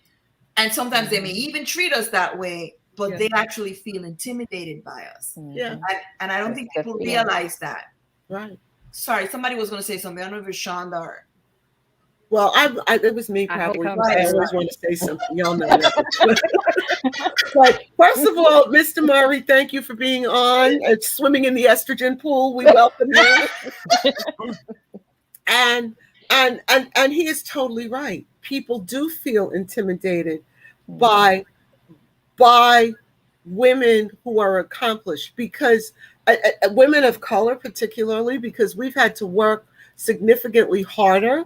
and sometimes they may even treat us that way, but they actually feel intimidated by us. And I don't think people realize that. Right. Sorry, somebody was going to say something. I don't know if it's Shonda or... Well, it was me probably. I always want to say something. Y'all know that. But first of all, Mr. Murray, thank you for being on. It's swimming in the estrogen pool. We welcome you. And he is totally right. People do feel intimidated by women who are accomplished, because women of color, particularly, because we've had to work significantly harder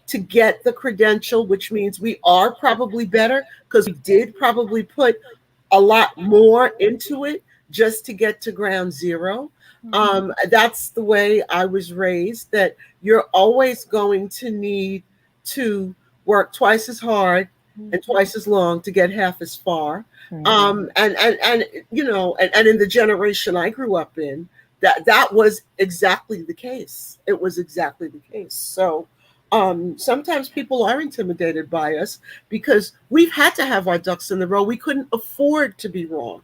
to get the credential, which means we are probably better because we did probably put a lot more into it just to get to ground zero. That's the way I was raised, that you're always going to need to work twice as hard and twice as long to get half as far. And you know, and in the generation I grew up in, that was exactly the case. It was exactly the case. So sometimes people are intimidated by us because we've had to have our ducks in the row. We couldn't afford to be wrong.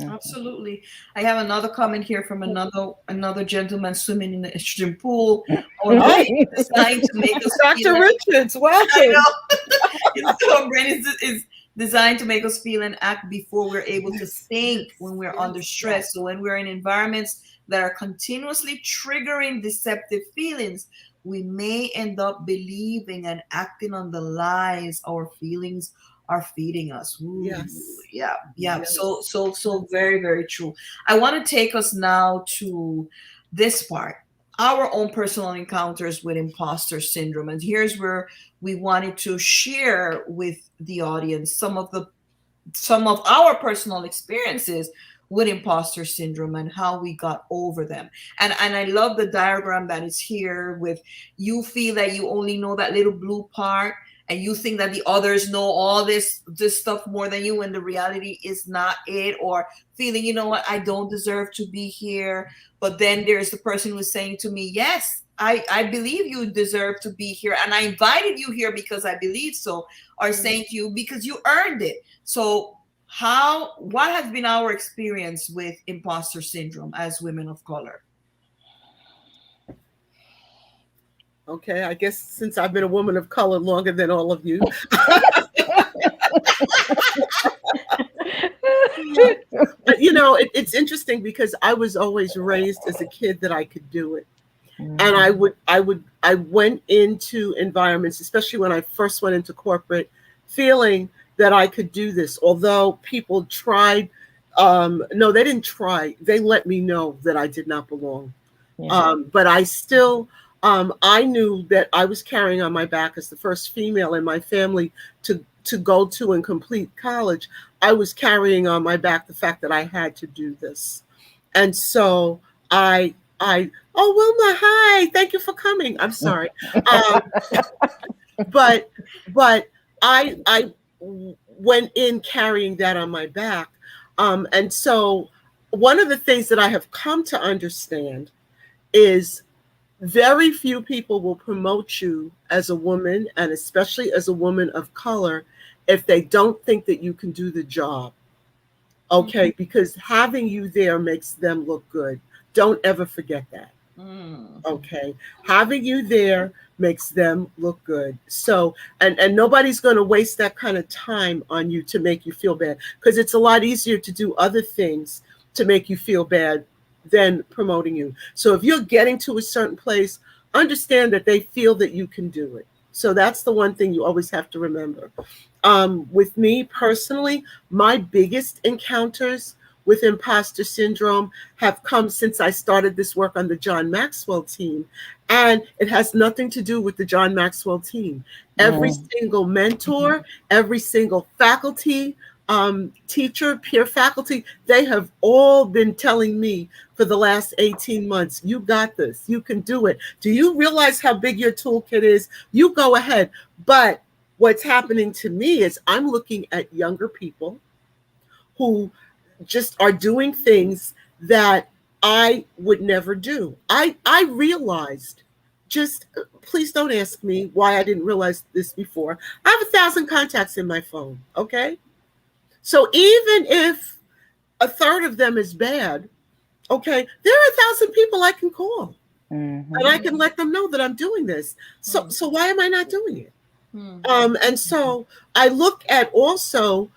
Absolutely. I have another comment here from another gentleman swimming in the estrogen pool. Our brain is designed to make us Dr. Richards, welcome. I know. Our brain is designed to make us feel and act before we're able to think when we're under stress. So when we're in environments that are continuously triggering deceptive feelings, we may end up believing and acting on the lies our feelings are feeding us. Ooh, Yes. Yeah. Yes. So very, very true. I want to take us now to this part, our own personal encounters with imposter syndrome. And here's where we wanted to share with the audience some of our personal experiences with imposter syndrome and how we got over them. And I love the diagram that is here with, you feel that you only know that little blue part and you think that the others know all this stuff more than you, when the reality is not it. Or feeling, you know what, I don't deserve to be here. But then there's the person who's saying to me, yes, I believe you deserve to be here, and I invited you here because I believe so. Or saying to you, because you earned it. So what has been our experience with imposter syndrome as women of color? Okay, I guess since I've been a woman of color longer than all of you. You know, it's interesting because I was always raised as a kid that I could do it. And I went into environments, especially when I first went into corporate, feeling that I could do this. Although people tried, no, they didn't try. They let me know that I did not belong. But I still, I knew that I was carrying on my back as the first female in my family to go to and complete college. I was carrying on my back the fact that I had to do this. And so oh, Wilma, hi, thank you for coming. I'm sorry. But I went in carrying that on my back. And so one of the things that I have come to understand is very few people will promote you as a woman, and especially as a woman of color, if they don't think that you can do the job. Okay, because having you there makes them look good. Don't ever forget that. Okay, having you there makes them look good. So, and nobody's going to waste that kind of time on you to make you feel bad, because it's a lot easier to do other things to make you feel bad than promoting you. So if you're getting to a certain place, understand that they feel that you can do it. So that's the one thing you always have to remember. With me personally, my biggest encounters with imposter syndrome have come since I started this work on the John Maxwell team. And it has nothing to do with the John Maxwell team. Every single mentor, every single faculty, teacher, peer faculty, they have all been telling me for the last 18 months, you got this, you can do it. Do you realize how big your toolkit is? You go ahead. But what's happening to me is I'm looking at younger people who just are doing things that I would never do. I realized, just please don't ask me why I didn't realize this before. I have 1,000 contacts in my phone, okay? So even if a third of them is bad, okay, there are 1,000 people I can call, and I can let them know that I'm doing this. So why am I not doing it? And so I look at also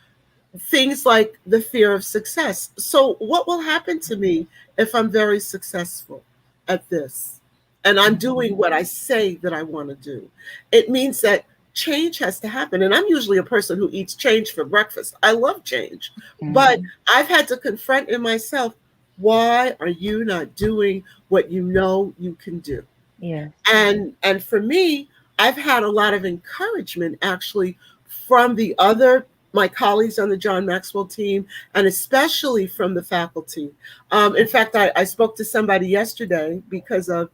things like the fear of success. So what will happen to me if I'm very successful at this and I'm doing what I say that I want to do? It means that change has to happen. And I'm usually a person who eats change for breakfast. I love change, but I've had to confront in myself, why are you not doing what you know you can do? Yeah. And for me, I've had a lot of encouragement actually from my colleagues on the John Maxwell team, and especially from the faculty. In fact, I spoke to somebody yesterday because of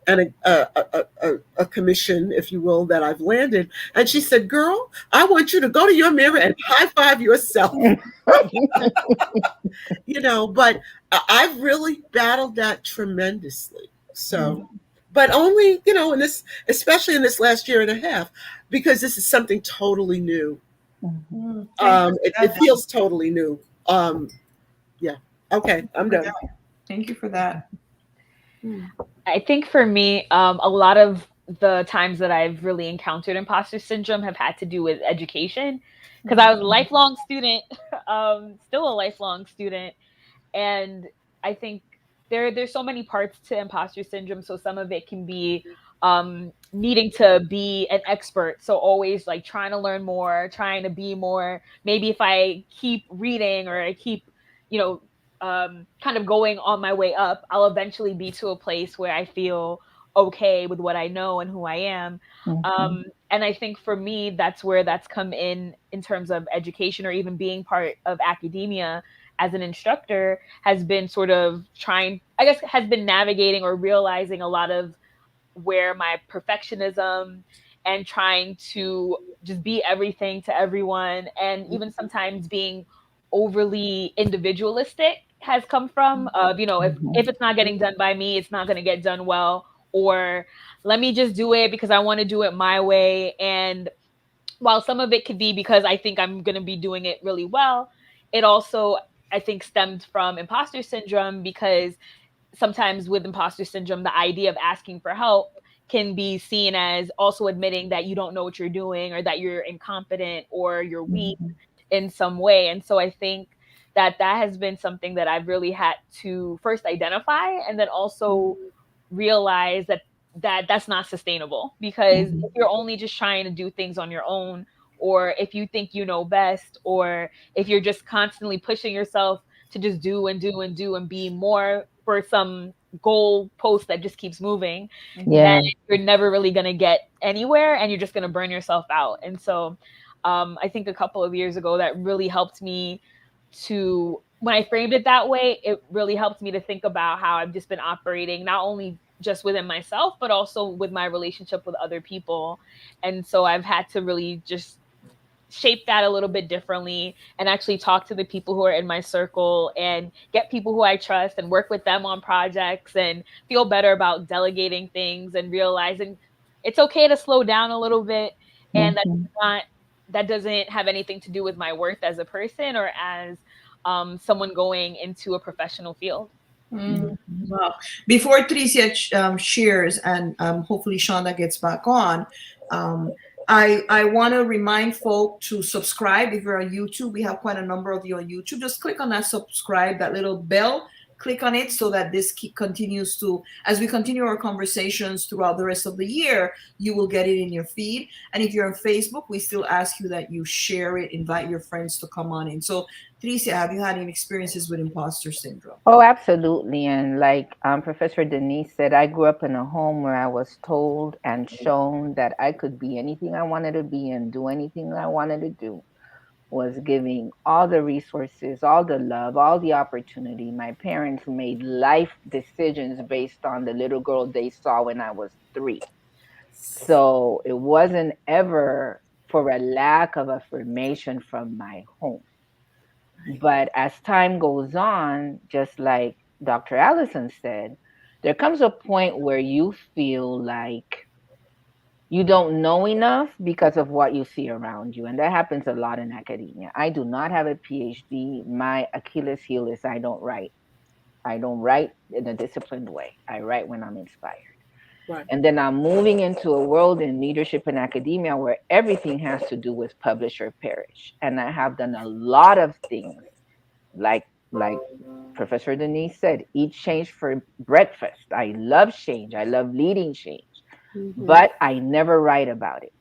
a commission, if you will, that I've landed. And she said, girl, I want you to go to your mirror and high five yourself. But I've really battled that tremendously. So, but only, especially in this last year and a half, because this is something totally new. It feels totally new. Yeah. Okay, I'm done. Thank you for that. I think for me, a lot of the times that I've really encountered imposter syndrome have had to do with education, because I was a lifelong student, still a lifelong student, and I think there's so many parts to imposter syndrome. So some of it can be needing to be an expert, so always like trying to learn more, trying to be more. Maybe if I keep reading or I keep, you know, kind of going on my way up, I'll eventually be to a place where I feel okay with what I know and who I am. And I think for me, that's where that's come in terms of education or even being part of academia as an instructor, has been sort of trying, I guess, has been navigating or realizing a lot of where my perfectionism and trying to just be everything to everyone, and even sometimes being overly individualistic has come from, of, you know, if it's not getting done by me, it's not going to get done well, or let me just do it because I want to do it my way. And while some of it could be because I think I'm going to be doing it really well, it also, I think, stemmed from imposter syndrome, because sometimes with imposter syndrome, the idea of asking for help can be seen as also admitting that you don't know what you're doing, or that you're incompetent or you're weak in some way. And so I think that that has been something that I've really had to first identify, and then also realize that that's not sustainable, because if you're only just trying to do things on your own, or if you think you know best, or if you're just constantly pushing yourself to just do and do and do and be more for some goal post that just keeps moving, then you're never really going to get anywhere, and you're just going to burn yourself out. And so I think a couple of years ago that really helped me to, when I framed it that way, it really helped me to think about how I've just been operating, not only just within myself, but also with my relationship with other people. And so I've had to really just shape that a little bit differently, and actually talk to the people who are in my circle, and get people who I trust and work with them on projects, and feel better about delegating things, and realizing it's okay to slow down a little bit. And that doesn't have anything to do with my worth as a person, or as someone going into a professional field. Wow. Before Tricia shares, and hopefully Shonda gets back on, I want to remind folk to subscribe. If you're on YouTube, we have quite a number of you on YouTube. Just click on that subscribe, that little bell. Click on it so that this continues to, as we continue our conversations throughout the rest of the year, you will get it in your feed. And if you're on Facebook, we still ask you that you share it, invite your friends to come on in. So, Tricia, have you had any experiences with imposter syndrome? Oh, absolutely. And like Professor Denise said, I grew up in a home where I was told and shown that I could be anything I wanted to be and do anything I wanted to do. Was giving all the resources, all the love, all the opportunity. My parents made life decisions based on the little girl they saw when I was 3. So it wasn't ever for a lack of affirmation from my home. But as time goes on, just like Dr. Allison said, there comes a point where you feel like you don't know enough because of what you see around you. And that happens a lot in academia. I do not have a PhD. My Achilles heel is I don't write. I don't write in a disciplined way. I write when I'm inspired. Right. And then I'm moving into a world in leadership and academia where everything has to do with publish or perish. And I have done a lot of things like Professor Denise said, eat change for breakfast. I love change. I love leading change. But I never write about it.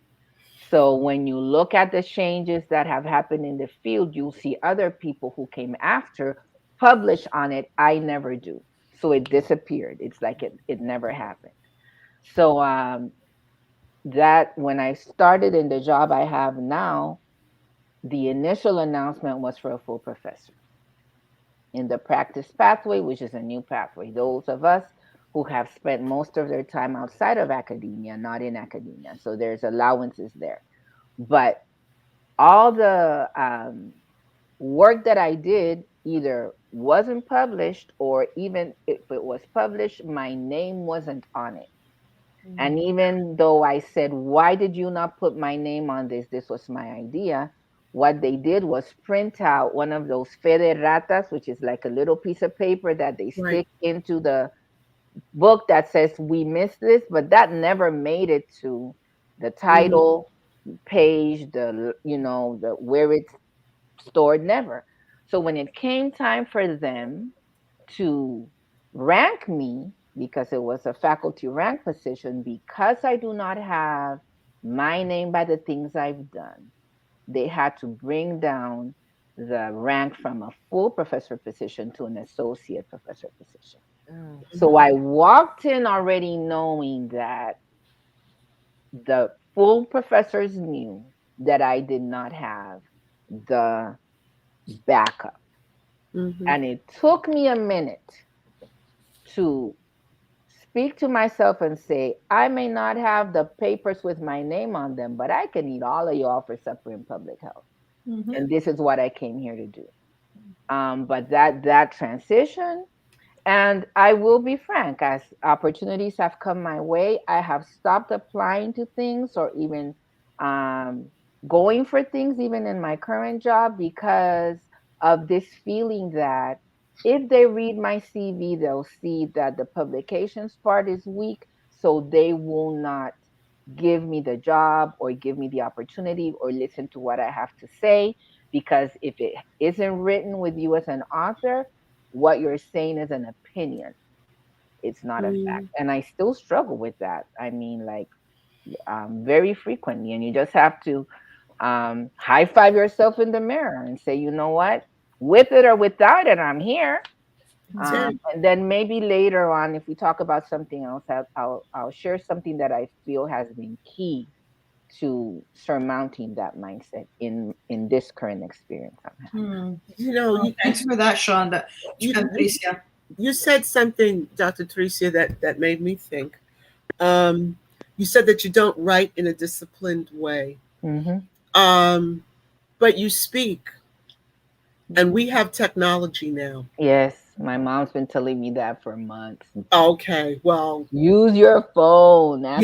So when you look at the changes that have happened in the field, you'll see other people who came after publish on it. I never do. So it disappeared. It's like it never happened. So that when I started in the job I have now, the initial announcement was for a full professor in the practice pathway, which is a new pathway. Those of us who have spent most of their time outside of academia, not in academia. So there's allowances there. But all the work that I did either wasn't published, or even if it was published, my name wasn't on it. And even though I said, why did you not put my name on this? This was my idea. what they did was print out one of those federatas, which is like a little piece of paper that they Right. stick into the book that says we missed this, but that never made it to the title page, the the where it's stored, never. So when it came time for them to rank me, because it was a faculty rank position, because I do not have my name by the things I've done, they had to bring down the rank from a full professor position to an associate professor position. So I walked in already knowing that the full professors knew that I did not have the backup. Mm-hmm. And it took me a minute to speak to myself and say, I may not have the papers with my name on them, but I can eat all of y'all for supper in public health. And this is what I came here to do. But that transition, and I will be frank, as opportunities have come my way, I have stopped applying to things or even going for things, even in my current job, because of this feeling that if they read my CV, they'll see that the publications part is weak, so they will not give me the job or give me the opportunity or listen to what I have to say. Because if it isn't written with you as an author, what you're saying is an opinion. It's not a fact. And I still struggle with that. I mean, like, very frequently. And you just have to high five yourself in the mirror and say, you know what? With it or without it, I'm here. And then maybe later on, if we talk about something else, I'll share something that I feel has been key to surmounting that mindset in this current experience I'm having. You know, Thanks for that, Shonda. You said something, Dr. Tricia, that made me think. You said that you don't write in a disciplined way, but you speak, and we have technology now. Yes, my mom's been telling me that for months. Okay, well, use your phone. That's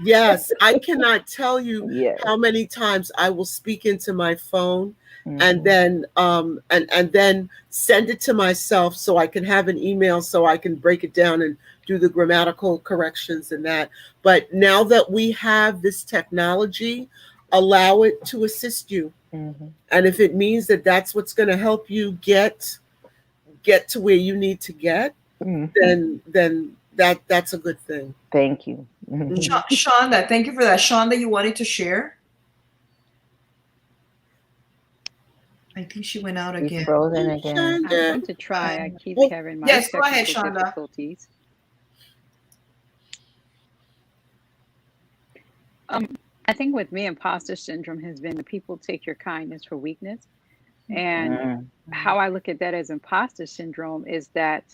yes. I cannot tell you how many times I will speak into my phone and then and then send it to myself so I can have an email so I can break it down and do the grammatical corrections and that. But now that we have this technology, allow it to assist you. And if it means that that's what's going to help you get to where you need to get, then that's a good thing. Thank you. Shonda, thank you for that. Shonda, you wanted to share? I think she went out again. Frozen again. I'm going to try. I keep having my yes, go ahead, technical Shonda. difficulties. I think with me, imposter syndrome has been that people take your kindness for weakness. And how I look at that as imposter syndrome is that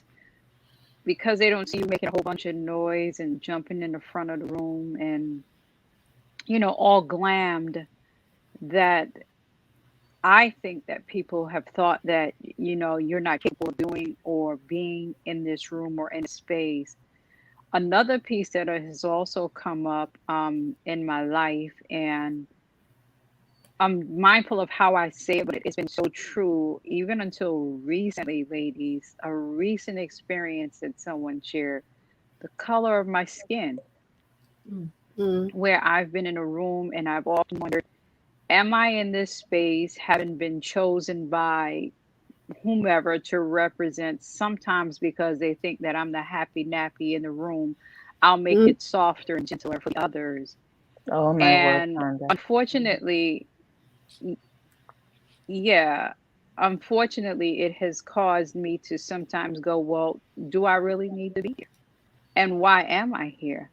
because they don't see you making a whole bunch of noise and jumping in the front of the room and, all glammed, that I think that people have thought that, you're not capable of doing or being in this room or in space. Another piece that has also come up in my life, and I'm mindful of how I say it, but it's been so true, even until recently, ladies, a recent experience that someone shared, the color of my skin, where I've been in a room and I've often wondered, am I in this space having been chosen by whomever to represent, sometimes because they think that I'm the happy nappy in the room, I'll make it softer and gentler for the others. Oh my and word, unfortunately, unfortunately, it has caused me to sometimes go, well, do I really need to be here? And why am I here?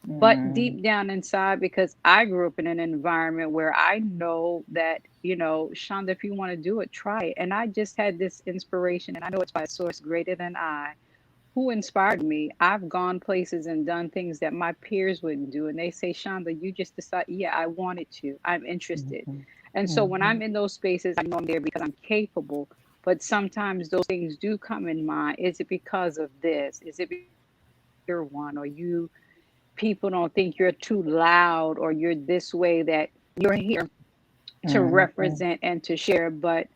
But deep down inside, because I grew up in an environment where I know that, Shonda, if you want to do it, try it. And I just had this inspiration, and I know it's by a source greater than I, who inspired me. I've gone places and done things that my peers wouldn't do. And they say, Shonda, you just decide, I wanted to. I'm interested. And so when I'm in those spaces, I know I'm there because I'm capable. But sometimes those things do come in mind. Is it because of this? Is it because you're one, or people don't think you're too loud, or you're this way, that you're here to represent and to share. But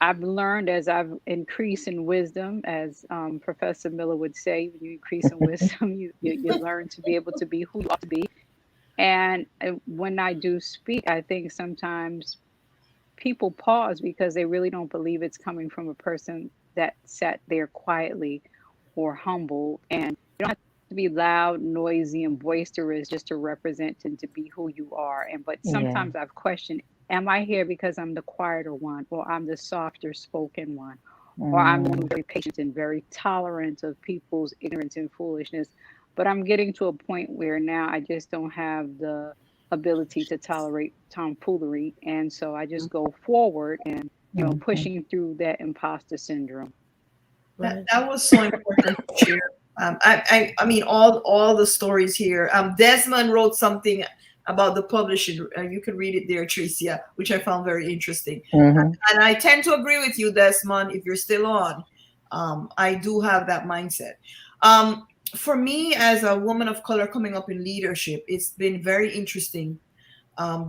I've learned as I've increased in wisdom, as Professor Miller would say, when you increase in wisdom, you learn to be able to be who you ought to be. And when I do speak, I think sometimes people pause because they really don't believe it's coming from a person that sat there quietly or humble. And you don't have to be loud, noisy, and boisterous just to represent and to be who you are. And but sometimes I've questioned, am I here because I'm the quieter one, or I'm the softer spoken one, or I'm the one who's very patient and very tolerant of people's ignorance and foolishness? But I'm getting to a point where now I just don't have the ability to tolerate tomfoolery, and so I just go forward and pushing through that imposter syndrome. That was so important to share. I mean, all the stories here. Desmond wrote something about the publishing. You can read it there, Tricia, which I found very interesting. And I tend to agree with you, Desmond. If you're still on, I do have that mindset. For me, as a woman of color coming up in leadership, it's been very interesting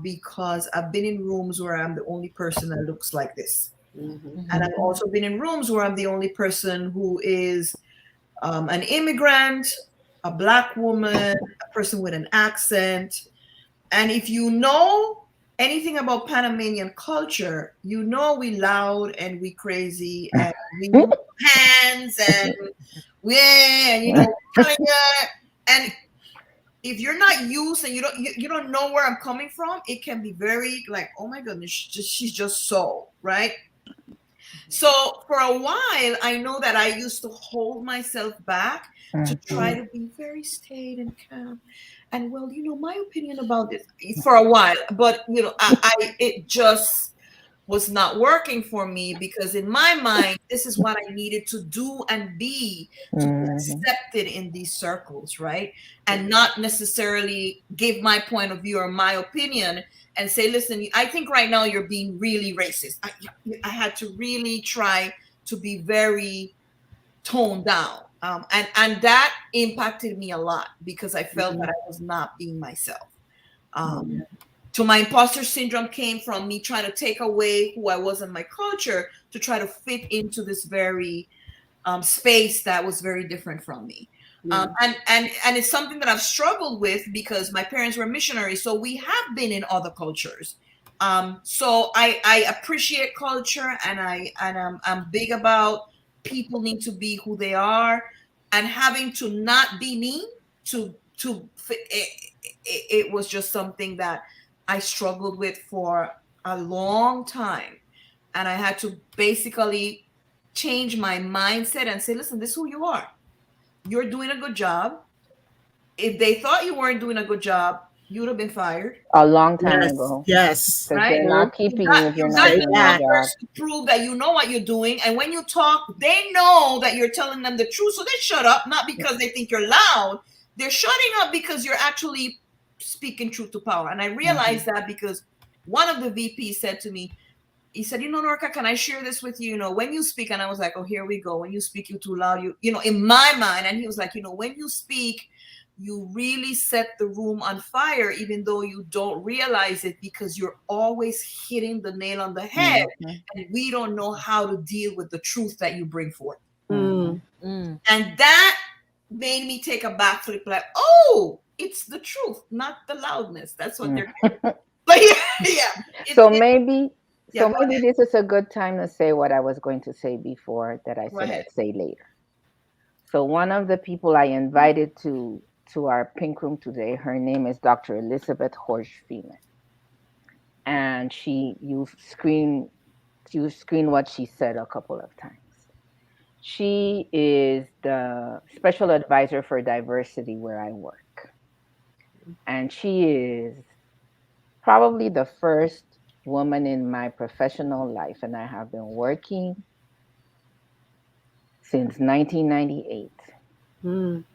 because I've been in rooms where I'm the only person that looks like this. And I've also been in rooms where I'm the only person who is an immigrant, a Black woman, a person with an accent. And if you know anything about Panamanian culture, you know we loud and we crazy and we move hands and and if you're not used and you don't know where I'm coming from, it can be very like, oh my goodness, she's just so right. So for a while, I know that I used to hold myself back to try to be very staid and calm. And well, my opinion about this for a while, but it just was not working for me because in my mind, this is what I needed to do and be to be accepted in these circles, right? And not necessarily give my point of view or my opinion and say, listen, I think right now you're being really racist. I had to really try to be very toned down. And that impacted me a lot because I felt that I was not being myself. So my imposter syndrome came from me trying to take away who I was in my culture to try to fit into this very space that was very different from me. And it's something that I've struggled with because my parents were missionaries. So we have been in other cultures. So I appreciate culture and I'm big about people need to be who they are and having to not be me to it was just something that I struggled with for a long time. And I had to basically change my mindset and say, listen, this is who you are. You're doing a good job. If they thought you weren't doing a good job, you would have been fired. A long time ago. Yes. Right? They're not keeping you if you're not doing your job. To prove that you know what you're doing. And when you talk, they know that you're telling them the truth. So they shut up, not because they think you're loud. They're shutting up because you're actually speaking truth to power. And I realized that because one of the VPs said to me, he said, Norca, can I share this with you? When you speak, and I was like, oh, here we go. When you speak, you're too loud. In my mind. And he was like, when you speak, you really set the room on fire, even though you don't realize it because you're always hitting the nail on the head. And we don't know how to deal with the truth that you bring forth. And that made me take a backflip like, oh, it's the truth, not the loudness. That's what they're doing. But yeah. So maybe this is a good time to say what I was going to say before that I said I'd say later. So one of the people I invited to our pink room today, her name is Dr. Elizabeth Horsch-Freeman. And you screen what she said a couple of times. She is the special advisor for diversity where I work. And she is probably the first woman in my professional life, and I have been working since 1998.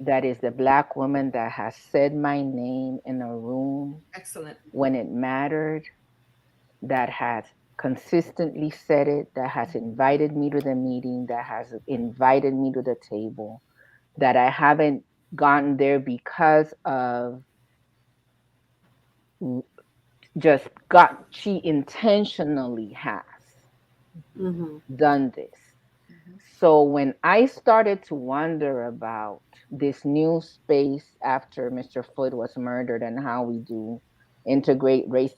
That is the Black woman that has said my name in a room. Excellent. When it mattered, that has consistently said it, that has invited me to the meeting, that has invited me to the table, that I haven't gotten there because of she intentionally has Mm-hmm. done this. So when I started to wonder about this new space after Mr. Floyd was murdered and how we do integrate race,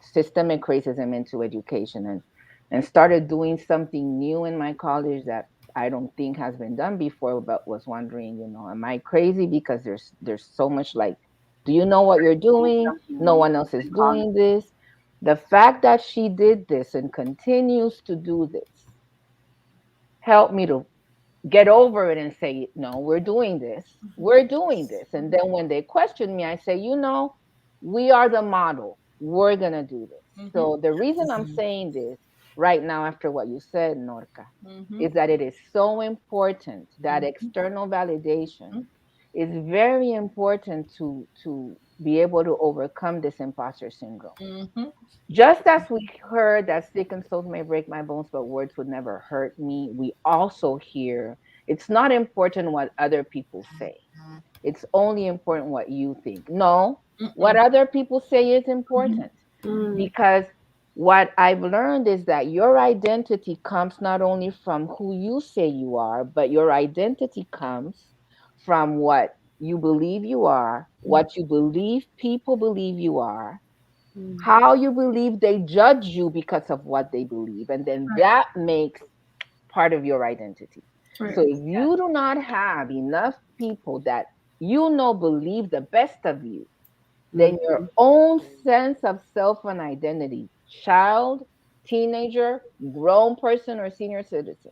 systemic racism into education, and started doing something new in my college that I don't think has been done before, but was wondering, am I crazy because there's so much, like, do you know what you're doing? No one else is doing this. The fact that she did this and continues to do this helped me to get over it and say, no, we're doing this. We're doing this. And then when they question me, I say, we are the model. We're going to do this. So the reason I'm saying this right now, after what you said, Norca, is that it is so important that external validation is very important to be able to overcome this imposter syndrome. Just as we heard that stick and stones may break my bones, but words would never hurt me, we also hear it's not important what other people say. It's only important what you think. No, what other people say is important, because what I've learned is that your identity comes not only from who you say you are, but your identity comes from what you believe you are, what you believe people believe you are, how you believe they judge you because of what they believe. And then that makes part of your identity. Right. So if you do not have enough people that believe the best of you, then your own sense of self and identity, child, teenager, grown person, or senior citizen,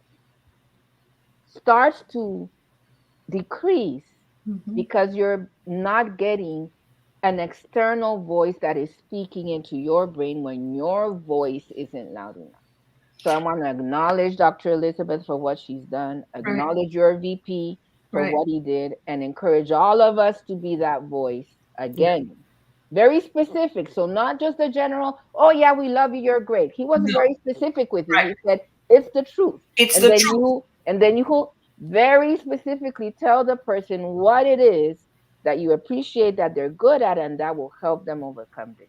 starts to decrease because you're not getting an external voice that is speaking into your brain when your voice isn't loud enough. So I want to acknowledge Dr. Elizabeth for what she's done, acknowledge your VP for what he did, and encourage all of us to be that voice again. Very specific. So not just a general, oh yeah, we love you, you're great. He wasn't very specific with you. He said, it's the truth. It's the truth. And then you very specifically tell the person what it is that you appreciate that they're good at, and that will help them overcome this.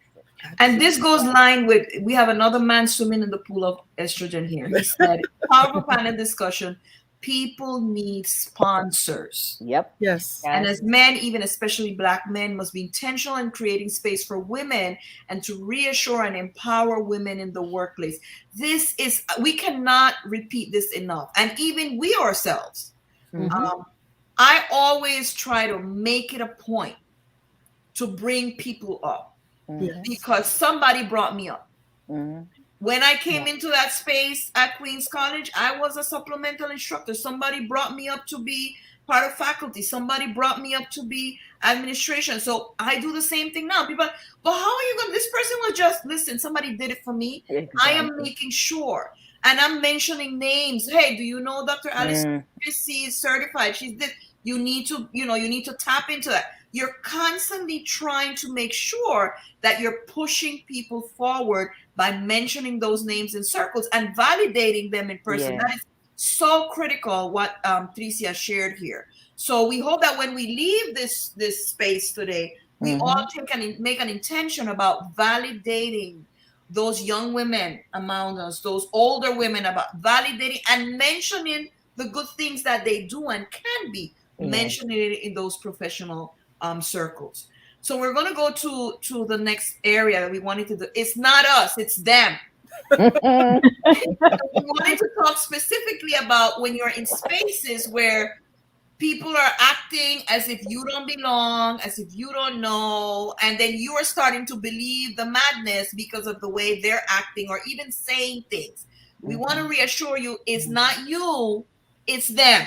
And this goes line with, we have another man swimming in the pool of estrogen here. He said, powerful panel discussion, people need sponsors. Yep. Yes. And as men, even especially Black men, must be intentional in creating space for women and to reassure and empower women in the workplace. We cannot repeat this enough. And even we ourselves, I always try to make it a point to bring people up. Because somebody brought me up. When I came into that space at Queens College, I was a supplemental instructor. Somebody brought me up to be part of faculty. Somebody brought me up to be administration. So I do the same thing now. People, but how are you going? This person was just, listen, somebody did it for me. Exactly. I am making sure. And I'm mentioning names. Hey, do you know Dr. Alice is certified? She's this. You need to tap into that. You're constantly trying to make sure that you're pushing people forward by mentioning those names in circles and validating them in person. That is so critical, what Tricia shared here. So we hope that when we leave this space today, we all make an intention about validating those young women among us, those older women, about validating and mentioning the good things that they do and can be, mentioning it in those professional circles. So we're going to go to the next area that we wanted to do. It's not us, it's them. We wanted to talk specifically about when you're in spaces where people are acting as if you don't belong, as if you don't know, and then you are starting to believe the madness because of the way they're acting or even saying things. We want to reassure you, it's not you, it's them.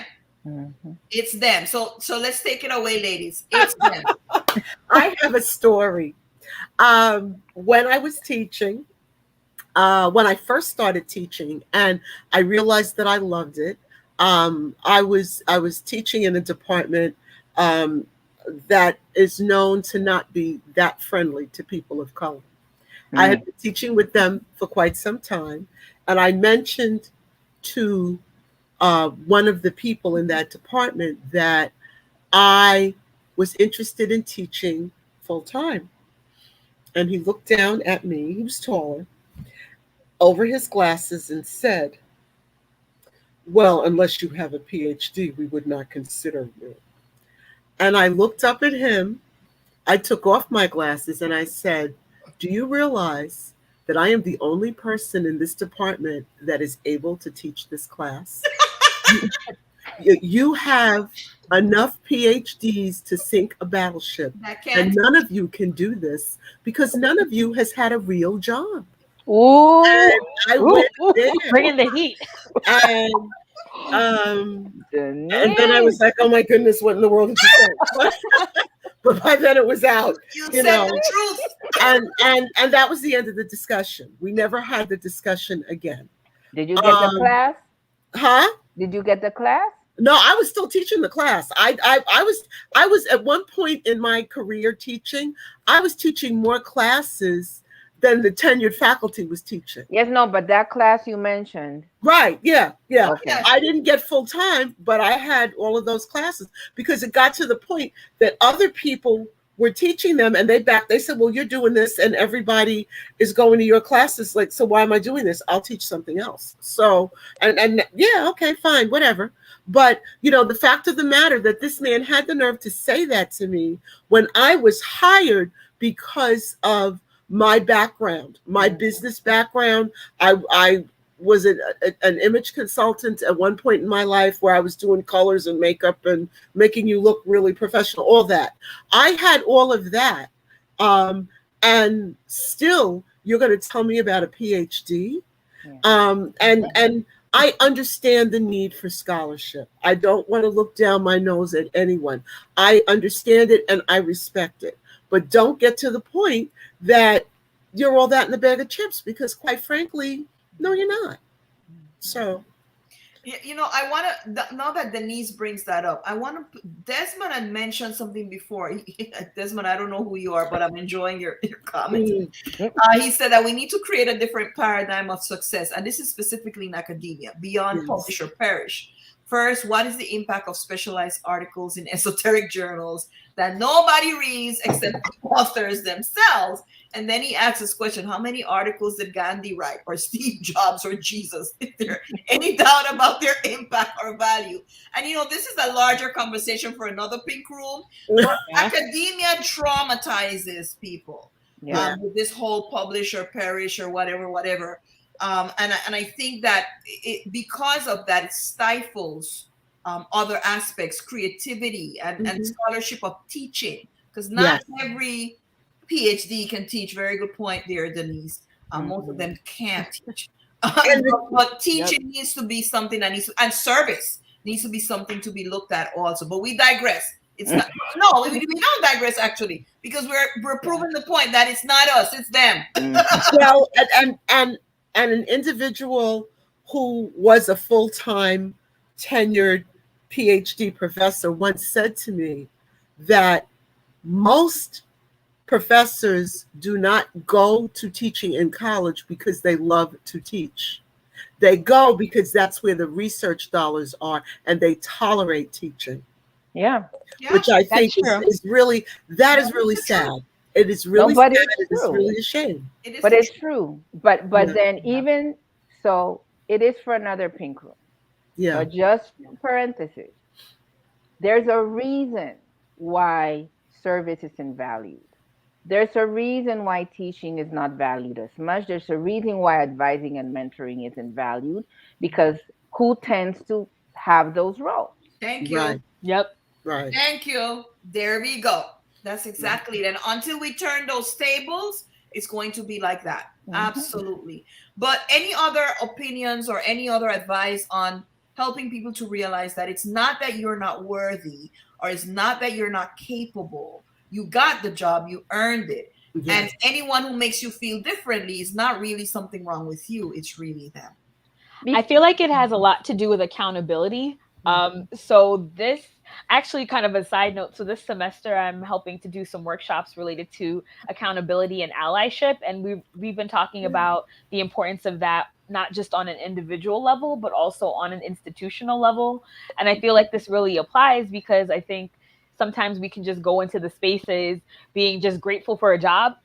It's them. So let's take it away, ladies. It's them. I have a story. When I was teaching, when I first started teaching, and I realized that I loved it. I was teaching in a department that is known to not be that friendly to people of color. I had been teaching with them for quite some time, and I mentioned to one of the people in that department that I was interested in teaching full time. And he looked down at me, he was taller, over his glasses and said, "Well, unless you have a PhD, we would not consider you." And I looked up at him, I took off my glasses, and I said, "Do you realize that I am the only person in this department that is able to teach this class? You have enough PhDs to sink a battleship, and none of you can do this because none of you has had a real job." Ooh, and I went there, bringing the heat. And then I was like, "Oh my goodness, what in the world did you say?" But by then it was out. You said the truth. And that was the end of the discussion. We never had the discussion again. Did you get the class? Huh? Did you get the class? No, I was still teaching the class. I was at one point in my career teaching. I was teaching more classes than the tenured faculty was teaching. Yes, no, but that class you mentioned. Right, yeah. Okay. I didn't get full time, but I had all of those classes because it got to the point that other people were teaching them and they said, "Well, you're doing this and everybody is going to your classes. Like, so why am I doing this? I'll teach something else." So, and yeah, okay, fine, whatever. But, the fact of the matter that this man had the nerve to say that to me when I was hired because of my background, my business background. I was an image consultant at one point in my life where I was doing colors and makeup and making you look really professional, all that. I had all of that. And still, you're going to tell me about a PhD? And I understand the need for scholarship. I don't want to look down my nose at anyone. I understand it and I respect it. But don't get to the point that you're all that in a bag of chips, because quite frankly, no, you're not. So, I want to, now that Denise brings that up, I want to, Desmond had mentioned something before. Desmond, I don't know who you are, but I'm enjoying your comments. He said that we need to create a different paradigm of success. And this is specifically in academia, beyond publish or perish. First, what is the impact of specialized articles in esoteric journals that nobody reads except authors themselves? And then he asks this question: how many articles did Gandhi write, or Steve Jobs, or Jesus? Is there any doubt about their impact or value? And this is a larger conversation for another pink room. But academia traumatizes people with this whole publish or perish or whatever. And I think that because of that, it stifles other aspects, creativity and scholarship of teaching, because not every PhD can teach. Very good point there, Denise. Most of them can't teach. But teaching needs to be something that and service needs to be something to be looked at also. But we digress. It's not. No, we don't digress actually, because we're proving the point that it's not us, it's them. Well, and an individual who was a full-time tenured PhD professor once said to me that most professors do not go to teaching in college because they love to teach. They go because that's where the research dollars are, and they tolerate teaching. Yeah. Which I think is really sad. It is really sad. It is really a shame. But it's true. But then even so, it is for another pink room. Yeah. So just parenthesis. There's a reason why service isn't valued. There's a reason why teaching is not valued as much. There's a reason why advising and mentoring isn't valued, because who tends to have those roles? Thank you. Right. Yep. Right. Thank you. There we go. That's exactly it. And until we turn those tables, it's going to be like that. Absolutely. But any other opinions or any other advice on helping people to realize that it's not that you're not worthy, or it's not that you're not capable. You got the job, you earned it. Yes. And anyone who makes you feel differently is not really something wrong with you. It's really them. I feel like it has a lot to do with accountability. So this actually, kind of a side note. So this semester, I'm helping to do some workshops related to accountability and allyship. And we've been talking about the importance of that, not just on an individual level, but also on an institutional level. And I feel like this really applies, because I think sometimes we can just go into the spaces being just grateful for a job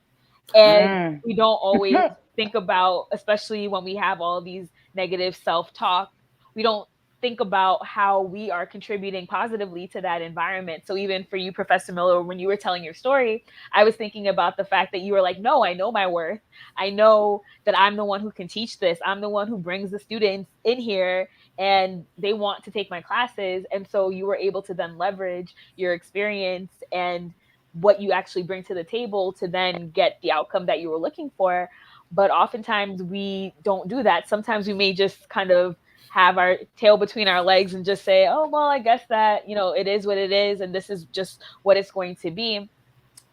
And we don't always think about, especially when we have all these negative self-talk, we don't think about how we are contributing positively to that environment. So even for you, Professor Miller, when you were telling your story, I was thinking about the fact that you were like, no, I know my worth. I know that I'm the one who can teach this. I'm the one who brings the students in here and they want to take my classes. And so you were able to then leverage your experience and what you actually bring to the table to then get the outcome that you were looking for. But oftentimes we don't do that. Sometimes we may just kind of have our tail between our legs and just say, oh, well, I guess that, you know, it is what it is. And this is just what it's going to be.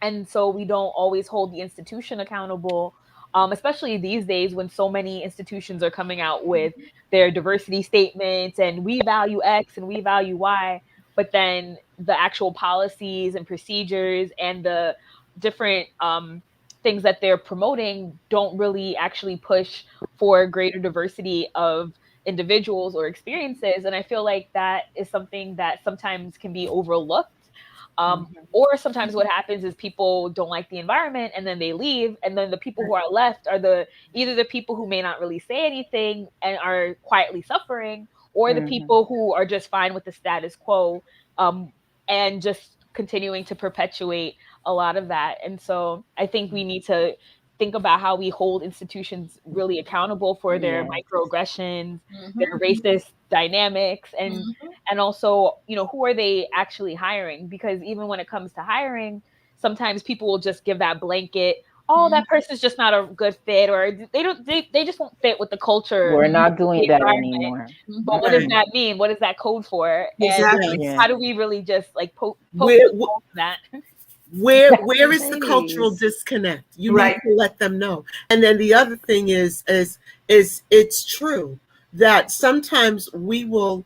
And so we don't always hold the institution accountable, especially these days when so many institutions are coming out with their diversity statements and we value X and we value Y. But then the actual policies and procedures and the different things that they're promoting don't really actually push for greater diversity of individuals or experiences. And I feel like that is something that sometimes can be overlooked. Or sometimes what happens is people don't like the environment and then they leave. And then the people who are left are either the people who may not really say anything and are quietly suffering, or the people who are just fine with the status quo and just continuing to perpetuate a lot of that. And so I think we need to think about how we hold institutions really accountable for their microaggressions, their racist dynamics, and also, you know, who are they actually hiring? Because even when it comes to hiring, sometimes people will just give that blanket, oh, that person's just not a good fit, or they just won't fit with the culture. We're not doing that anymore. But what does that mean? What is that code for? Exactly. And how do we really just like poke that? Where is the cultural disconnect? You need to let them know. And then the other thing is it's true that sometimes we will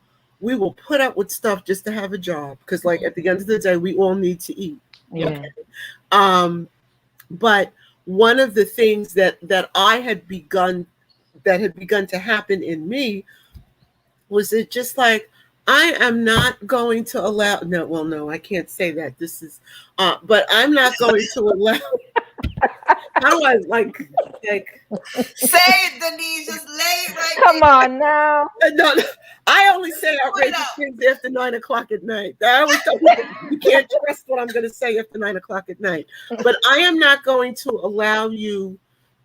put up with stuff just to have a job, because like at the end of the day we all need to eat. Okay? But one of the things that had begun to happen in me was it just like, I am not going to allow, no, I can't say that. This is, but I'm not going to allow, how do I like say it, Denise, just lay it right Come on now. No, I only say outrageous things after 9 o'clock at night. I always tell people, you can't trust what I'm going to say after 9 o'clock at night. But I am not going to allow you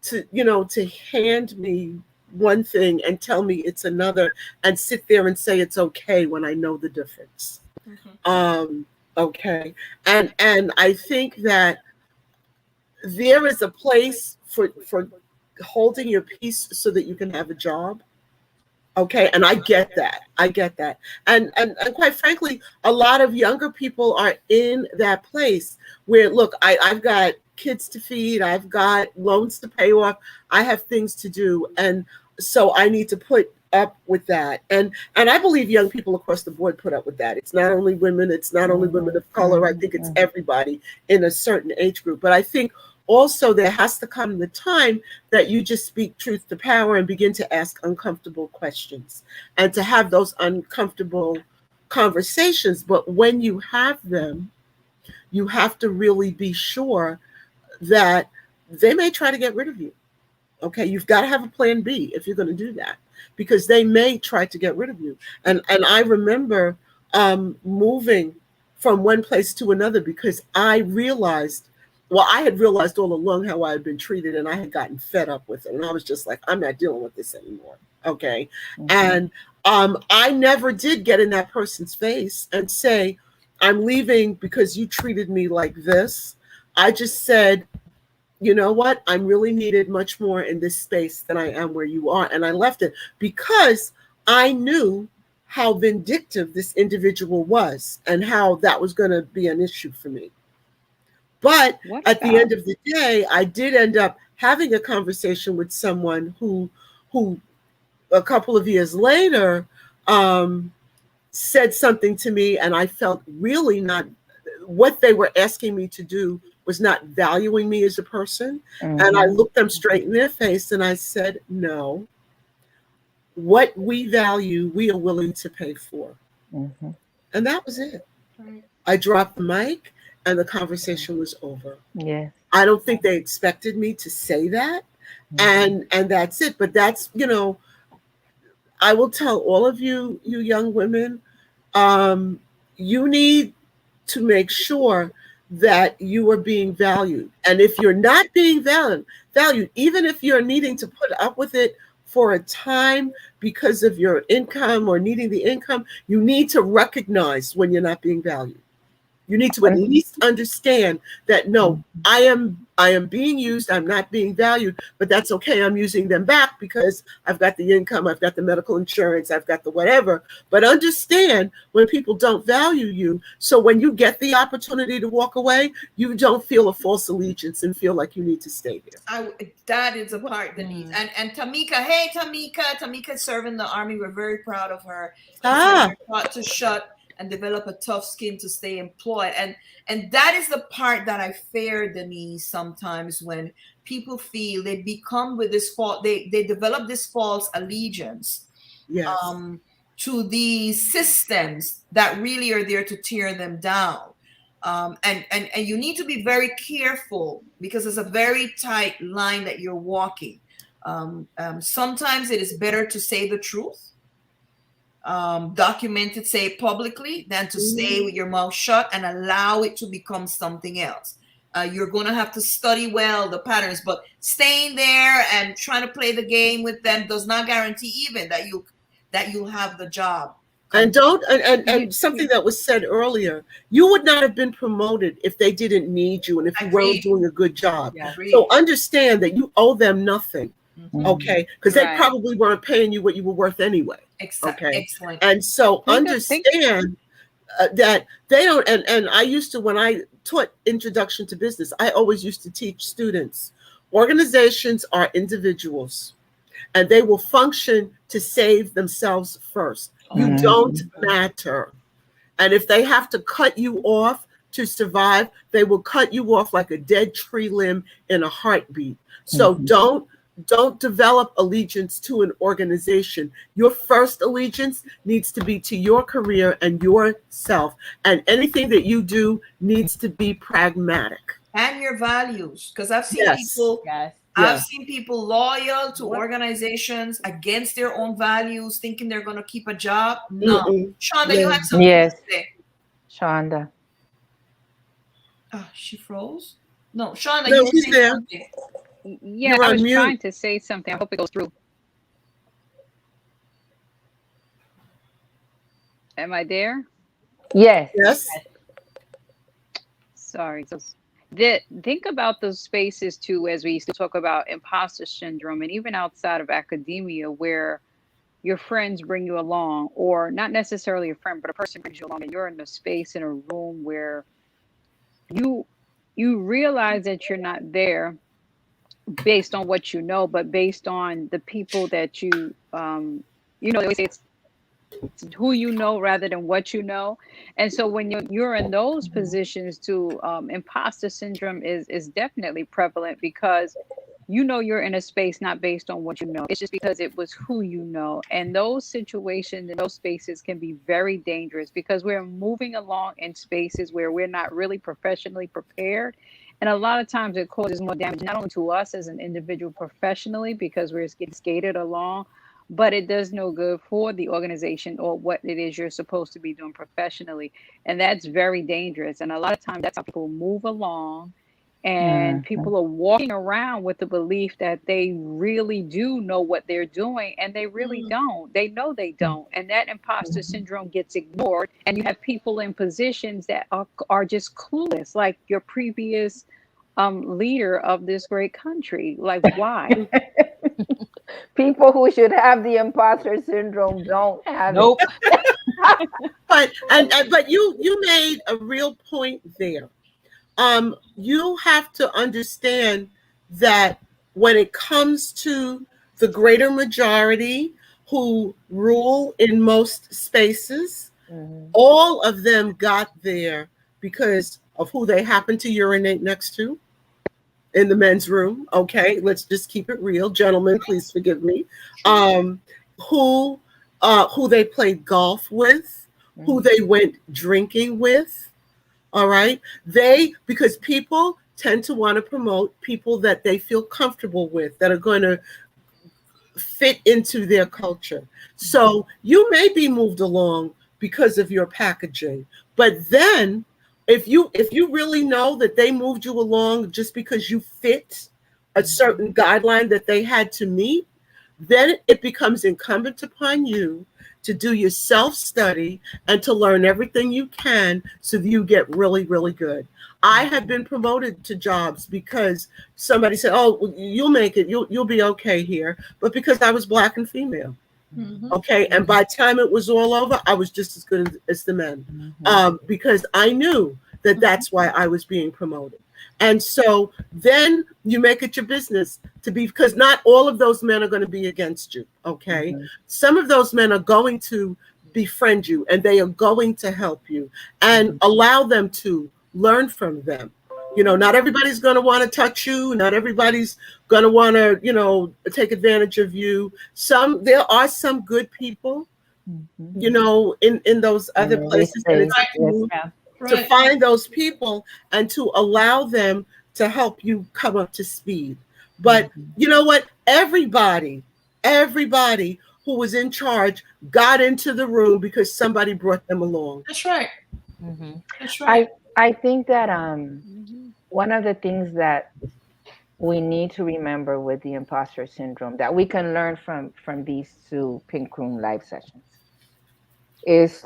to, to hand me one thing and tell me it's another and sit there and say it's okay when I know the difference. Okay. And I think that there is a place for holding your peace so that you can have a job. Okay. And I get that. And quite frankly, a lot of younger people are in that place where, look, I've got kids to feed, I've got loans to pay off, I have things to do. And so I need to put up with that. And I believe young people across the board put up with that. It's not only women, it's not only women of color. I think it's everybody in a certain age group. But I think also there has to come the time that you just speak truth to power and begin to ask uncomfortable questions and to have those uncomfortable conversations. But when you have them, you have to really be sure that they may try to get rid of you. Okay, you've got to have a plan B if you're going to do that, because they may try to get rid of you. And I remember moving from one place to another because I had realized all along how I had been treated, and I had gotten fed up with it. And I was just like, I'm not dealing with this anymore. Okay. And I never did get in that person's face and say, I'm leaving because you treated me like this. I just said, you know what? I'm really needed much more in this space than I am where you are. And I left it because I knew how vindictive this individual was and how that was going to be an issue for me. But at the end of the day, I did end up having a conversation with someone who a couple of years later said something to me, and I felt really not what they were asking me to do was not valuing me as a person. And I looked them straight in their face and I said, no, what we value, we are willing to pay for. And that was it. I dropped the mic and the conversation was over. Yes. I don't think they expected me to say that. And that's it. But that's, I will tell all of you young women, you need to make sure that you are being valued. And if you're not being valued, even if you're needing to put up with it for a time because of your income or needing the income, you need to recognize when you're not being valued. You need to at least understand that, no, I am being used, I'm not being valued, but that's okay. I'm using them back because I've got the income, I've got the medical insurance, I've got the whatever. But understand when people don't value you, so when you get the opportunity to walk away, you don't feel a false allegiance and feel like you need to stay there. That is a part, Denise. And Tamika, hey Tamika's serving the Army. We're very proud of her. She's taught to shut and develop a tough skin to stay employed. And that is the part that I fear, Denise, sometimes when people feel they become with this fault, they develop this false allegiance to these systems that really are there to tear them down. And you need to be very careful because it's a very tight line that you're walking. Sometimes it is better to say the truth, document it, say it publicly, than to stay with your mouth shut and allow it to become something else. You're going to have to study well the patterns, but staying there and trying to play the game with them does not guarantee even that you'll have the job. And and something that was said earlier, you would not have been promoted if they didn't need you and if you weren't doing a good job. So understand that you owe them nothing. Okay, because they probably weren't paying you what you were worth anyway. Okay, excellent. And so understand that they don't. And I used to, when I taught introduction to business, I always used to teach students, organizations are individuals, and they will function to save themselves first. You don't matter, and if they have to cut you off to survive, they will cut you off like a dead tree limb in a heartbeat. So don't develop allegiance to an organization. Your first allegiance needs to be to your career and yourself. And anything that you do needs to be pragmatic. And your values. Because I've seen people, I've seen people loyal to organizations against their own values, thinking they're going to keep a job. No. Shonda, you had something to say. Shonda. Oh, she froze? No, Shonda, No, you she's say there. something. Yeah, I was trying to say something. I hope it goes through. Am I there? Yes. Yes. Sorry. So, think about those spaces too, as we used to talk about imposter syndrome, and even outside of academia, where your friends bring you along, or not necessarily a friend, but a person brings you along, and you're in a space in a room where you realize that you're not there based on what you know, but based on the people that you they always say it's who you know rather than what you know. And so when you're in those positions too, imposter syndrome is definitely prevalent, because you're in a space not based on what you know. It's just because it was who you know. And those situations and those spaces can be very dangerous, because we're moving along in spaces where we're not really professionally prepared. And a lot of times it causes more damage, not only to us as an individual professionally, because we're getting skated along, but it does no good for the organization or what it is you're supposed to be doing professionally. And that's very dangerous. And a lot of times that's how people move along. And people are walking around with the belief that they really do know what they're doing, and they really don't. They know they don't. And that imposter syndrome gets ignored. And you have people in positions that are just clueless, like your previous leader of this great country. Like, why? People who should have the imposter syndrome don't have it. But you made a real point there. You have to understand that when it comes to the greater majority who rule in most spaces, all of them got there because of who they happen to urinate next to in the men's room. Okay, let's just keep it real. Gentlemen, please forgive me. Who they played golf with, who they went drinking with, All right. Because people tend to want to promote people that they feel comfortable with, that are going to fit into their culture. So you may be moved along because of your packaging, but then if you really know that they moved you along just because you fit a certain guideline that they had to meet, then it becomes incumbent upon you to do your self-study and to learn everything you can so that you get really, really good. I have been promoted to jobs because somebody said, "Oh, you'll make it. You'll be okay here," but because I was Black and female. Okay, and by the time it was all over, I was just as good as the men, because I knew that that's why I was being promoted. And so then you make it your business to be, because not all of those men are going to be against you. Okay, some of those men are going to befriend you, and they are going to help you, and allow them to learn from them. You know, not everybody's going to want to touch you. Not everybody's going to want to, take advantage of you. There are some good people, in those other places. And it's to find those people and to allow them to help you come up to speed. But you know what? Everybody who was in charge got into the room because somebody brought them along. That's right. That's right. I think that one of the things that we need to remember with the imposter syndrome that we can learn from these 2 Pink Room live sessions is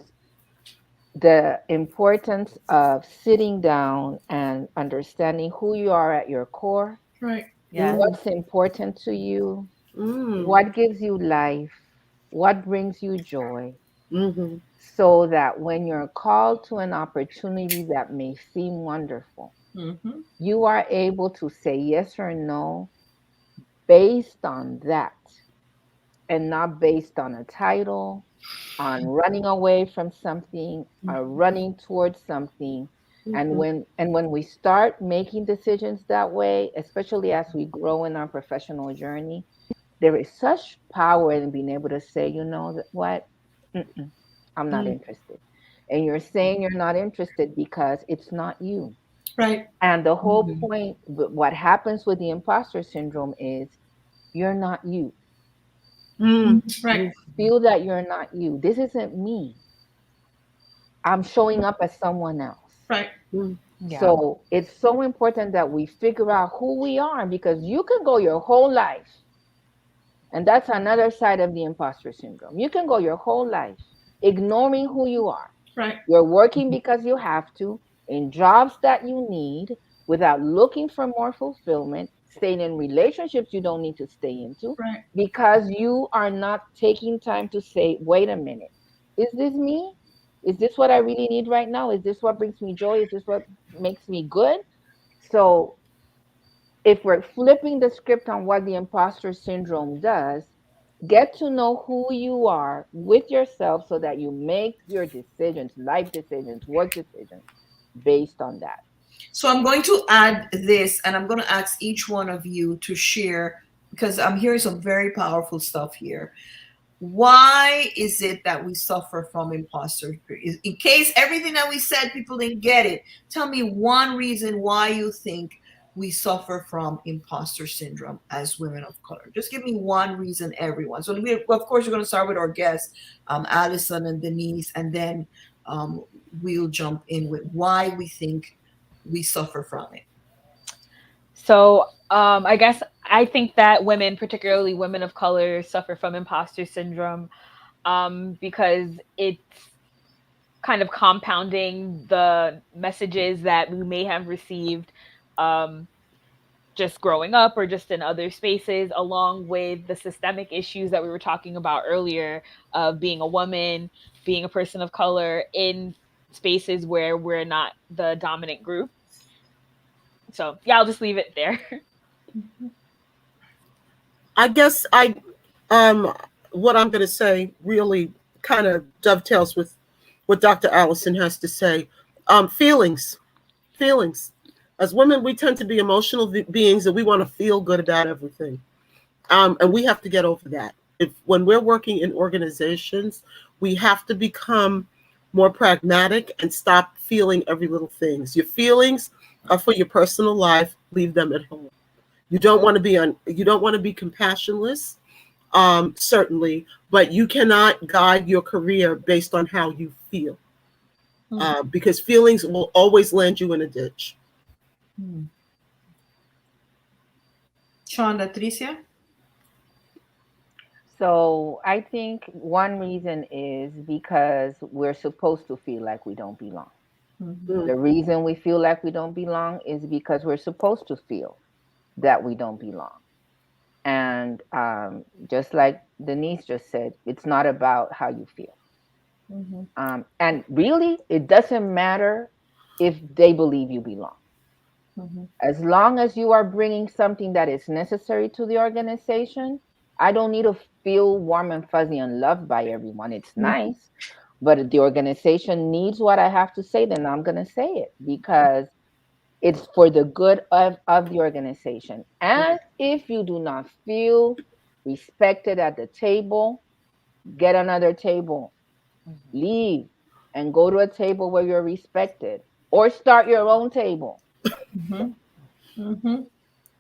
the importance of sitting down and understanding who you are at your core. Right. What's important to you, what gives you life, what brings you joy. So that when you're called to an opportunity that may seem wonderful, you are able to say yes or no based on that, and not based on a title, on running away from something, or running towards something. And when we start making decisions that way, especially as we grow in our professional journey, there is such power in being able to say, you know what? I'm not interested. And you're saying you're not interested because it's not you. Right. And the whole point, what happens with the imposter syndrome is you're not you. Right. You feel that you're not you. This isn't me. I'm showing up as someone else. Right. So it's so important that we figure out who we are, because you can go your whole life. And that's another side of the imposter syndrome. You can go your whole life ignoring who you are. Right. You're working because you have to, in jobs that you need, without looking for more fulfillment, staying in relationships you don't need to stay into, because you are not taking time to say, wait a minute, is this me? Is this what I really need right now? Is this what brings me joy? Is this what makes me good? So if we're flipping the script on what the imposter syndrome does, get to know who you are with yourself so that you make your decisions, life decisions, work decisions based on that. So I'm going to add this, and I'm going to ask each one of you to share, because I'm hearing some very powerful stuff here. Why is it that we suffer from imposter? In case everything that we said, people didn't get it, tell me one reason why you think we suffer from imposter syndrome as women of color. Just give me one reason, everyone. So of course, we're going to start with our guests, Allison and Denise, and then we'll jump in with why we think we suffer from it. So I think that women, particularly women of color, suffer from imposter syndrome because it's kind of compounding the messages that we may have received just growing up or just in other spaces, along with the systemic issues that we were talking about earlier of being a woman, being a person of color in spaces where we're not the dominant group. So yeah, I'll just leave it there. I guess what I'm going to say really kind of dovetails with what Dr. Allison has to say. Feelings. As women, we tend to be emotional beings, and we want to feel good about everything. And we have to get over that. When we're working in organizations, we have to become more pragmatic, and stop feeling every little things. Your feelings are for your personal life. Leave them at home. You don't want to be compassionless, certainly, but you cannot guide your career based on how you feel, because feelings will always land you in a ditch. Shonda, Tricia? So I think one reason is because we're supposed to feel like we don't belong. The reason we feel like we don't belong is because we're supposed to feel that we don't belong. And just like Denise just said, it's not about how you feel. And really, it doesn't matter if they believe you belong. As long as you are bringing something that is necessary to the organization, I don't need to feel warm and fuzzy and loved by everyone. It's nice, but if the organization needs what I have to say, then I'm going to say it because it's for the good of the organization. And if you do not feel respected at the table, get another table, leave, and go to a table where you're respected, or start your own table.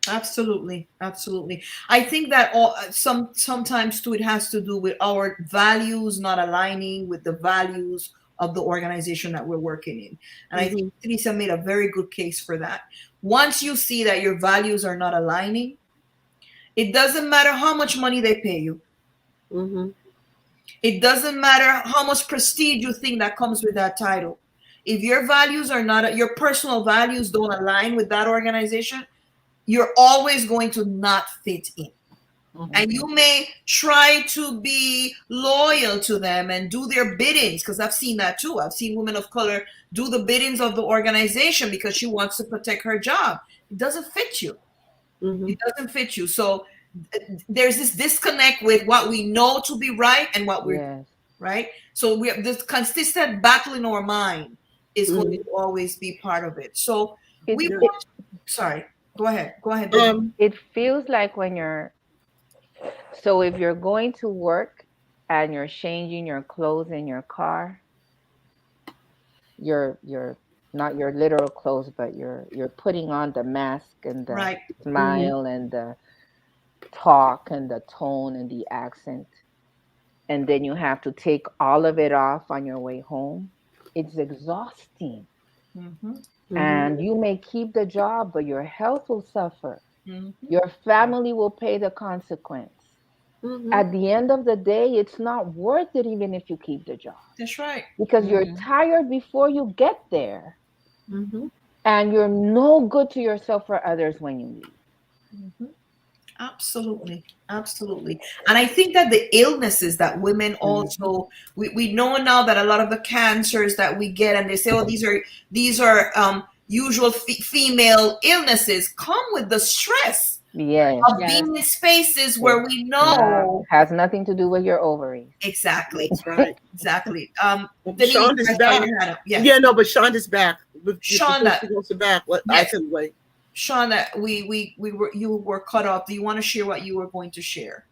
Absolutely, absolutely. I think that sometimes too, it has to do with our values not aligning with the values of the organization that we're working in. And I think Teresa made a very good case for that. Once you see that your values are not aligning, it doesn't matter how much money they pay you. It doesn't matter how much prestige you think that comes with that title. If your values are not, your personal values don't align with that organization, you're always going to not fit in. And you may try to be loyal to them and do their biddings, because I've seen that too. I've seen women of color do the biddings of the organization because she wants to protect her job. It doesn't fit you. It doesn't fit you. So there's this disconnect with what we know to be right and what we're right. So we have this consistent battle in our mind is going to always be part of it. So sorry, go ahead. It feels like when you're, so if you're going to work and you're changing your clothes in your car, you're not your literal clothes, but you're putting on the mask and the smile and the talk and the tone and the accent, and then you have to take all of it off on your way home. It's exhausting. And you may keep the job, but your health will suffer. Your family will pay the consequence. At the end of the day, it's not worth it even if you keep the job. That's right. Because you're tired before you get there. And you're no good to yourself or others when you leave. Absolutely. Absolutely. And I think that the illnesses that women also, we know now that a lot of the cancers that we get, and they say, oh, these are usual female illnesses, come with the stress of being in spaces where we know has nothing to do with your ovaries. Exactly. That's right. Exactly. Shonda's back. Yeah, no, but Shonda's back. Shonda, she goes back. I can wait. Shonda, you were cut off. Do you want to share what you were going to share?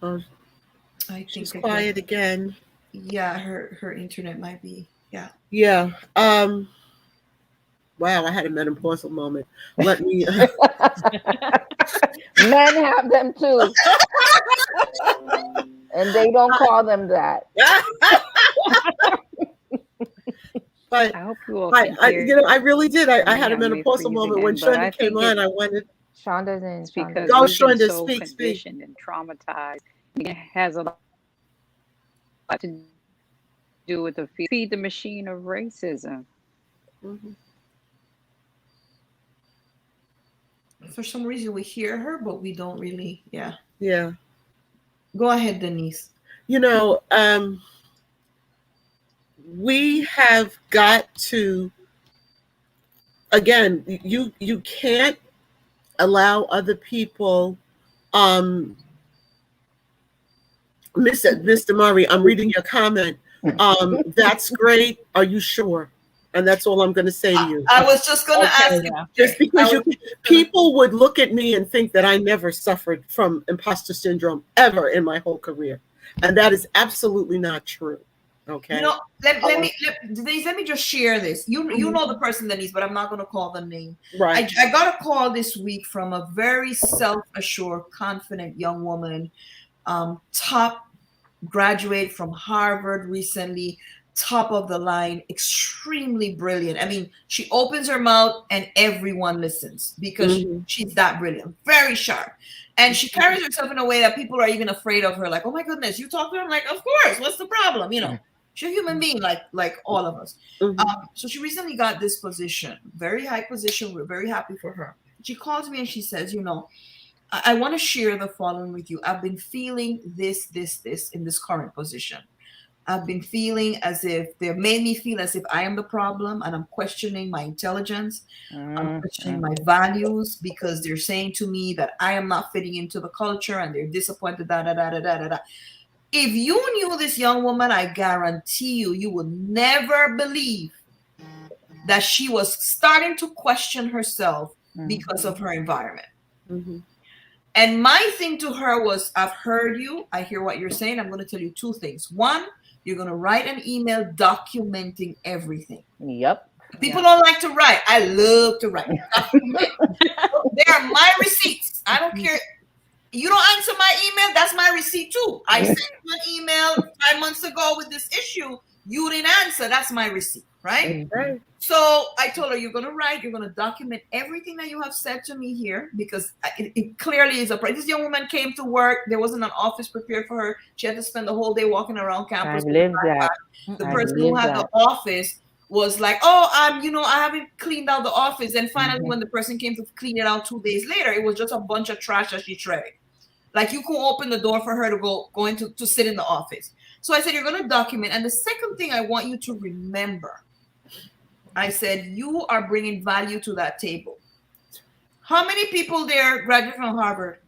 I think she's quiet again. Yeah, her internet might be. Yeah. Wow, I had a menopausal moment. Let me. Men have them too, and they don't call them that. But I hope you all I really did. I had a menopausal moment when Shonda came on. I wanted. Shonda's in. It's because Shonda, so speak. Conditioned and traumatized. It has a lot to do with the feed the machine of racism. For some reason, we hear her, but we don't really. Yeah. Go ahead, Denise. We have got to. Again, you can't allow other people. Mr. Murray, I'm reading your comment. That's great. Are you sure? And that's all I'm going to say to you. I was just going to ask you. Just because people would look at me and think that I never suffered from imposter syndrome ever in my whole career. And that is absolutely not true. Okay. You know, Denise, let me just share this. You know the person, Denise, but I'm not going to call the name. Right. I got a call this week from a very self-assured, confident young woman, top graduate from Harvard recently, top of the line, extremely brilliant. I mean, she opens her mouth and everyone listens because she's that brilliant, very sharp. And she carries herself in a way that people are even afraid of her. Like, oh my goodness, you talk to her? I'm like, of course, what's the problem? You know, she's a human being like all of us. So she recently got this position, very high position. We're very happy for her. She calls me and she says, you know, I want to share the following with you. I've been feeling this in this current position. I've been feeling as if they've made me feel as if I am the problem, and I'm questioning my intelligence. I'm questioning my values because they're saying to me that I am not fitting into the culture and they're disappointed, If you knew this young woman, I guarantee you would never believe that she was starting to question herself because of her environment. And my thing to her was, I've heard you. I hear what you're saying. I'm going to tell you two things. One, you're going to write an email documenting everything. Yep. People don't like to write. I love to write. They are my receipts. I don't care. You don't answer my email, that's my receipt too. I sent you an email 5 months ago with this issue. You didn't answer. That's my receipt, right? So I told her, you're going to write, you're going to document everything that you have said to me here, because it clearly is a problem. This young woman came to work. There wasn't an office prepared for her. She had to spend the whole day walking around campus. The person who had the office was like, oh, you know, I haven't cleaned out the office. And finally, when the person came to clean it out 2 days later, it was just a bunch of trash that she shredded. Like, you could open the door for her to go into to sit in the office. So I said, you're going to document. And the second thing I want you to remember, I said, you are bringing value to that table. How many people there graduated from Harvard?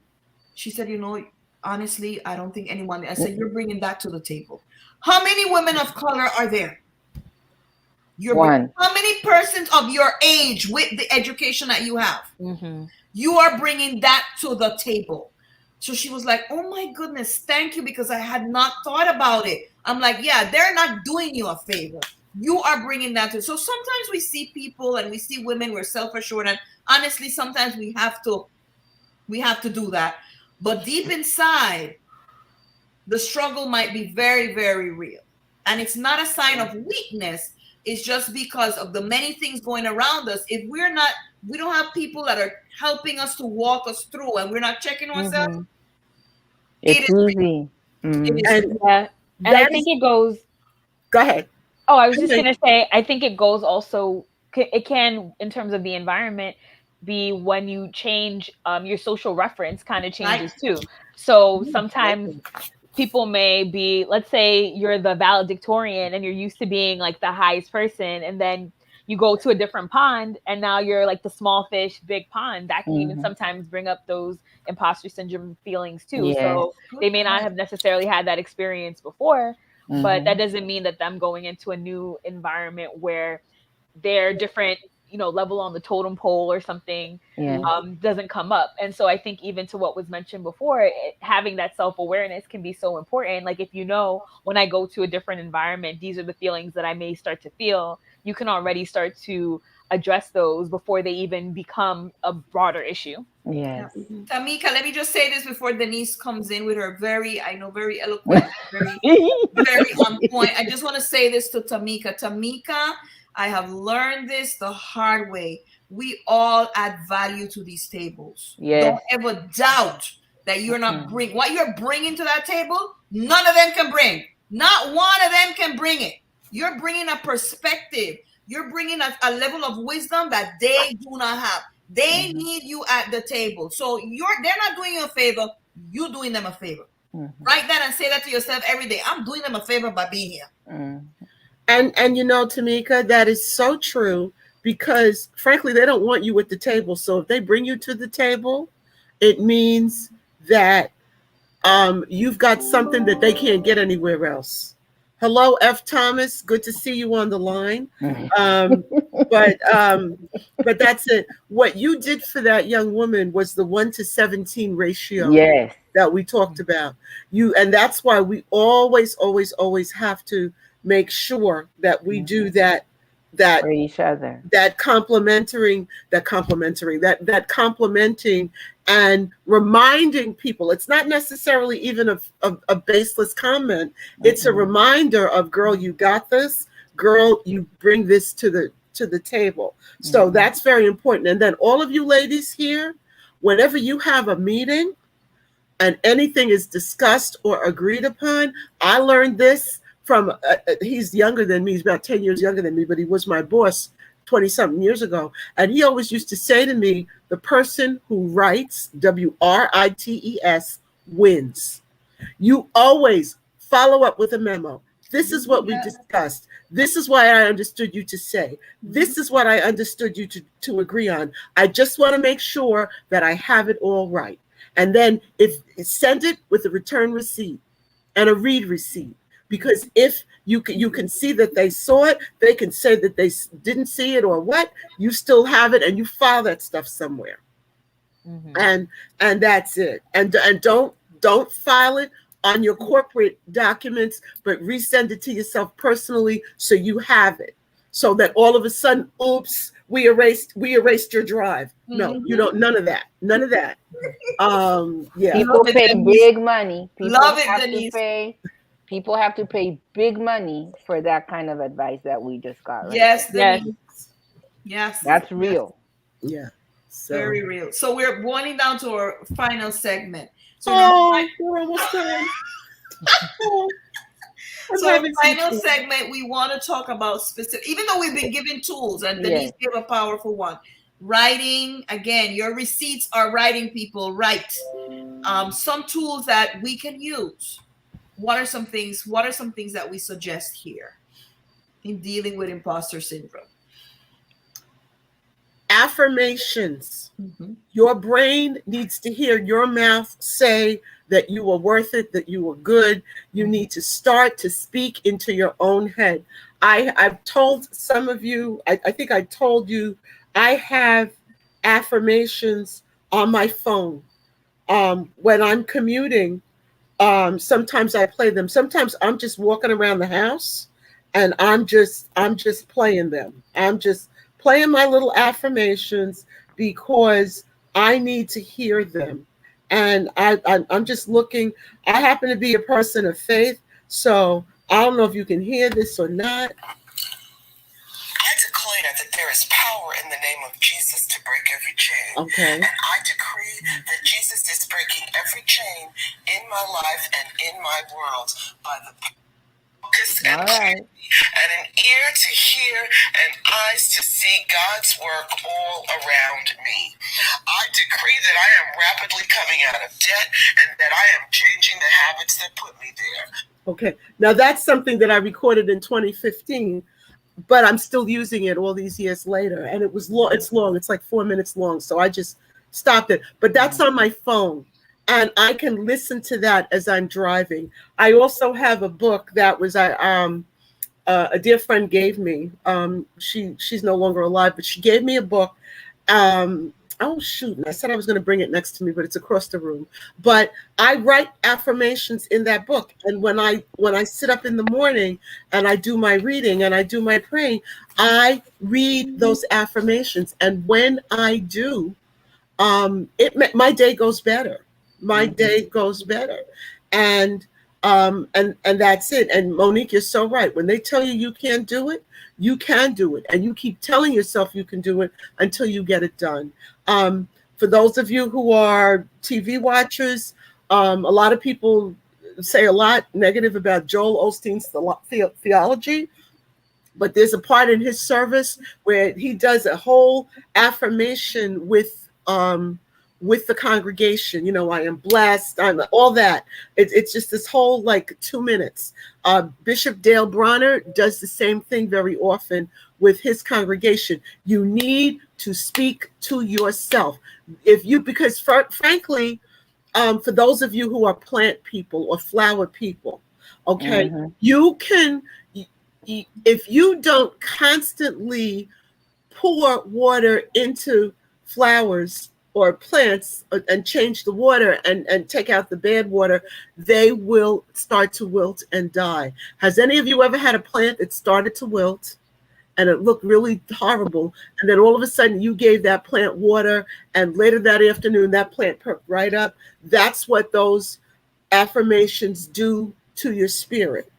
She said, you know, honestly, I don't think anyone. I said, you're bringing that to the table. How many women of color are there? One. How many persons of your age with the education that you have? You are bringing that to the table. So she was like, oh my goodness, thank you, because I had not thought about it. I'm like, yeah, they're not doing you a favor. You are bringing that to. So sometimes we see people and we see women, we're self-assured, and honestly, sometimes we have to do that. But deep inside, the struggle might be very, very real. And it's not a sign of weakness. It's just because of the many things going around us. If we don't have people that are helping us to walk us through, and we're not checking ourselves, it's easy. And I think it goes. Go ahead. Oh, I was just going to say, I think it goes also, it can, in terms of the environment, be when you change your social reference kind of changes too. So sometimes people may be, let's say you're the valedictorian and you're used to being like the highest person, and then you go to a different pond and now you're like the small fish, big pond. That can even sometimes bring up those imposter syndrome feelings too. So they may not have necessarily had that experience before, but that doesn't mean that them going into a new environment where they're different, you know, level on the totem pole or something doesn't come up. And so I think even to what was mentioned before, having that self-awareness can be so important. Like, if you know, when I go to a different environment, these are the feelings that I may start to feel, you can already start to address those before they even become a broader issue. Yes. Tamika, let me just say this before Denise comes in with her very eloquent, very on point. I just want to say this to Tamika. Tamika, I have learned this the hard way. We all add value to these tables. Don't ever doubt that you're not bringing what you're bringing to that table. None of them can bring. Not one of them can bring it. You're bringing a perspective. You're bringing a level of wisdom that they do not have. They need you at the table. So they're not doing you a favor. You're doing them a favor. Write that and say that to yourself every day. I'm doing them a favor by being here. And you know, Tamika, that is so true, because frankly, they don't want you at the table. So if they bring you to the table, it means that you've got something that they can't get anywhere else. Hello, F. Thomas. Good to see you on the line. But that's it. What you did for that young woman was the 1-to-17 ratio. Yes. That we talked about. And that's why we always have to make sure that we do that for each other. That complimenting and reminding people. It's not necessarily even a baseless comment. It's a reminder of, girl, you got this. Girl, you bring this to the table. So that's very important. And then all of you ladies here, whenever you have a meeting and anything is discussed or agreed upon, I learned this from, he's younger than me, he's about 10 years younger than me, but he was my boss 20-something years ago. And he always used to say to me, the person who writes, WRITES, wins. You always follow up with a memo. This is what we discussed. This is why I understood you to say. This is what I understood you to agree on. I just want to make sure that I have it all right. And then send it with a return receipt and a read receipt. Because if you can see that they saw it, they can say that they didn't see it or what, you still have it and you file that stuff somewhere. And that's it. And don't file it on your corporate documents, but resend it to yourself personally so you have it. So that all of a sudden, oops, we erased your drive. No, you don't, none of that. None of that. Yeah. People pay big money. People have to pay big money for that kind of advice that we just got. Right? Yes. That's real. Yeah. Very real. So we're winding down to our final segment. So we're almost done. So final segment, we want to talk about specific, even though we've been given tools, and Denise gave a powerful one. Writing, again, your receipts are writing, people, write. Some tools that we can use. What are some things that we suggest here in dealing with imposter syndrome? Affirmations. Your brain needs to hear your mouth say that you are worth it, that you are good. You need to start to speak into your own head. I've told some of you, I think I told you, I have affirmations on my phone. When I'm commuting, sometimes I play them. Sometimes I'm just walking around the house and I'm just playing them. I'm just playing my little affirmations because I need to hear them. And I'm just looking. I happen to be a person of faith, so I don't know if you can hear this or not. I declare that there is power in the name of Jesus to break every chain. Okay. And I decree that Jesus is breaking every chain in my life and in my world by the focus and clarity and an ear to hear and eyes to see God's work all around me. I decree that I am rapidly coming out of debt and that I am changing the habits that put me there. Okay. Now that's something that I recorded in 2015. But I'm still using it all these years later. And it was long. It's long. It's like 4 minutes long. So I just stopped it. But that's on my phone. And I can listen to that as I'm driving. I also have a book that was a dear friend gave me. She's no longer alive, but she gave me a book. Oh shoot! And I said I was going to bring it next to me, but it's across the room. But I write affirmations in that book, and when I sit up in the morning and I do my reading and I do my praying, I read those affirmations, and when I do, my day goes better. My day goes better, and that's it. And Monique, you're so right. When they tell you you can't do it, you can do it, and you keep telling yourself you can do it until you get it done. For those of you who are TV watchers, a lot of people say a lot negative about Joel Osteen's theology, but there's a part in his service where he does a whole affirmation with the congregation. You know, I am blessed. I'm all that. It's just this whole like 2 minutes. Bishop Dale Bronner does the same thing very often with his congregation. You need to speak to yourself. Because frankly, for those of you who are plant people or flower people, Okay. You can, if you don't constantly pour water into flowers or plants and change the water and take out the bad water, they will start to wilt and die. Has any of you ever had a plant that started to wilt and it looked really horrible, and then all of a sudden you gave that plant water, and later that afternoon that plant perked right up? That's what those affirmations do to your spirit.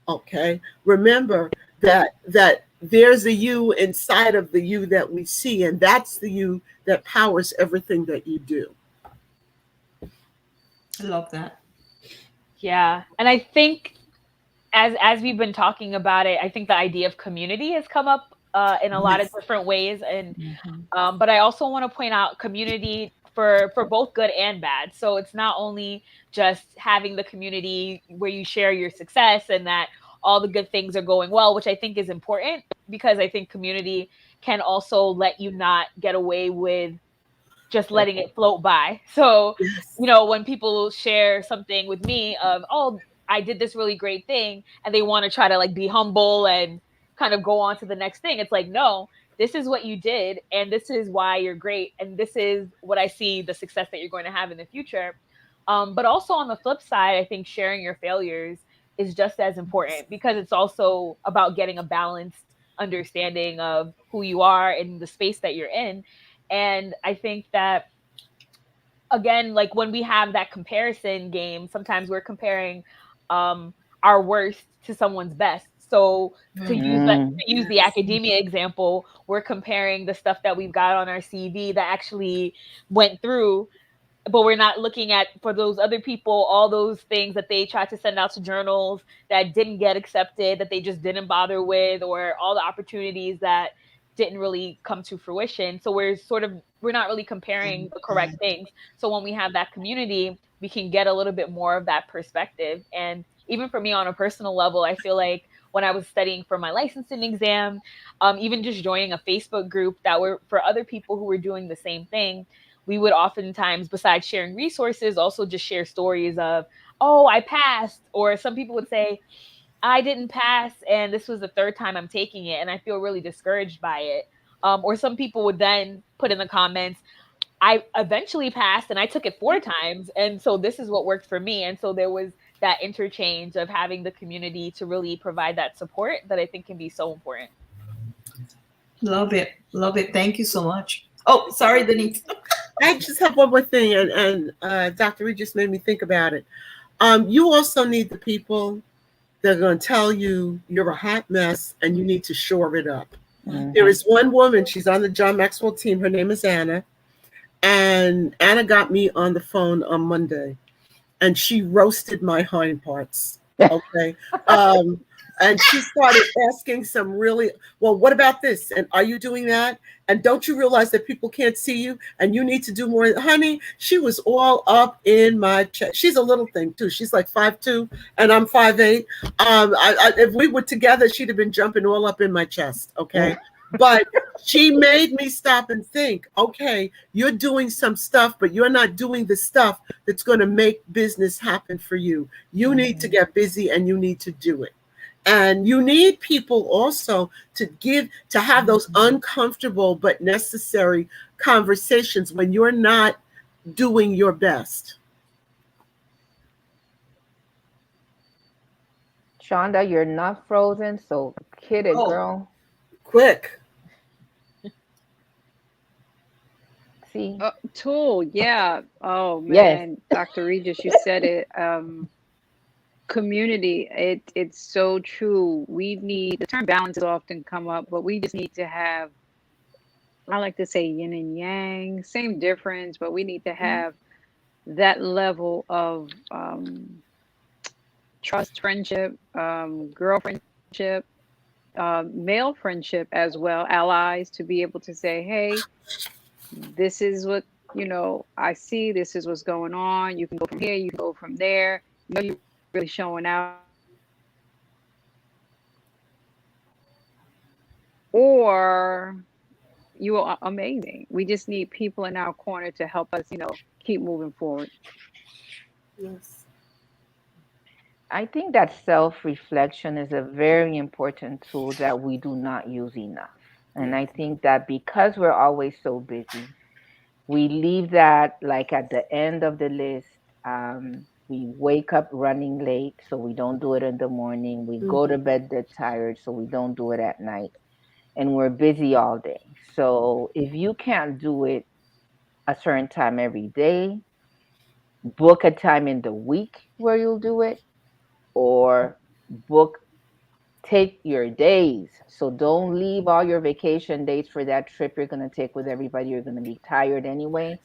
Okay, remember that there's a you inside of the you that we see, and that's the you that powers everything that you do. I love that. Yeah, and I think as we've been talking about it, I think the idea of community has come up in a lot of different ways, and but I also want to point out community for both good and bad. So it's not only just having the community where you share your success and that all the good things are going well, which I think is important, because I think community can also let you not get away with just letting it float by. So, you know, when people share something with me of, oh, I did this really great thing, and they want to try to like be humble and kind of go on to the next thing, it's like, no, this is what you did, and this is why you're great, and this is what I see the success that you're going to have in the future. But also on the flip side, I think sharing your failures is just as important, because it's also about getting a balanced understanding of who you are and the space that you're in. And I think that, again, like when we have that comparison game, sometimes we're comparing our worst to someone's best. So to use the academia example, we're comparing the stuff that we've got on our CV that actually went through, but we're not looking at, for those other people, all those things that they tried to send out to journals that didn't get accepted, that they just didn't bother with, or all the opportunities that didn't really come to fruition. So we're not really comparing the correct things. So when we have that community, we can get a little bit more of that perspective. And even for me on a personal level, I feel like when I was studying for my licensing exam, even just joining a Facebook group that were for other people who were doing the same thing, we would oftentimes, besides sharing resources, also just share stories of, oh, I passed. Or some people would say, I didn't pass, and this was the third time I'm taking it, and I feel really discouraged by it. Or some people would then put in the comments, I eventually passed, and I took it 4 times, and so this is what worked for me. And so there was that interchange of having the community to really provide that support that I think can be so important. Love it. Love it. Thank you so much. Oh, sorry, Denise. I just have one more thing, and Dr. Reed just made me think about it. You also need the people that are going to tell you you're a hot mess and you need to shore it up. There is one woman, she's on the John Maxwell team. Her name is Anna. And Anna got me on the phone on Monday, and she roasted my hind parts. Okay. And she started asking some really, well, what about this? And are you doing that? And don't you realize that people can't see you and you need to do more? Honey, she was all up in my chest. She's a little thing too. She's like 5'2" and I'm 5'8". If we were together, she'd have been jumping all up in my chest. Okay. But she made me stop and think, okay, you're doing some stuff, but you're not doing the stuff that's going to make business happen for you. You need to get busy and you need to do it. And you need people also to have those uncomfortable but necessary conversations when you're not doing your best. Shonda, you're not frozen, so hit it, girl. Quick. See? Tool, yeah. Oh, man. Yes. Dr. Regis, you said it. Community, it's so true. We need, the term balance has often come up, but we just need to have, I like to say yin and yang, same difference, but we need to have that level of trust, friendship, girl friendship, male friendship as well, allies, to be able to say, hey, this is what, I see, this is what's going on. You can go from here, you can go from there. You really showing out, or you are amazing. We just need people in our corner to help us, keep moving forward. Yes. I think that self-reflection is a very important tool that we do not use enough. And I think that because we're always so busy, we leave that like at the end of the list. We wake up running late, so we don't do it in the morning. We go to bed dead tired, so we don't do it at night. And we're busy all day. So if you can't do it a certain time every day, book a time in the week where you'll do it, or book take your days. So don't leave all your vacation days for that trip you're going to take with everybody. You're going to be tired anyway.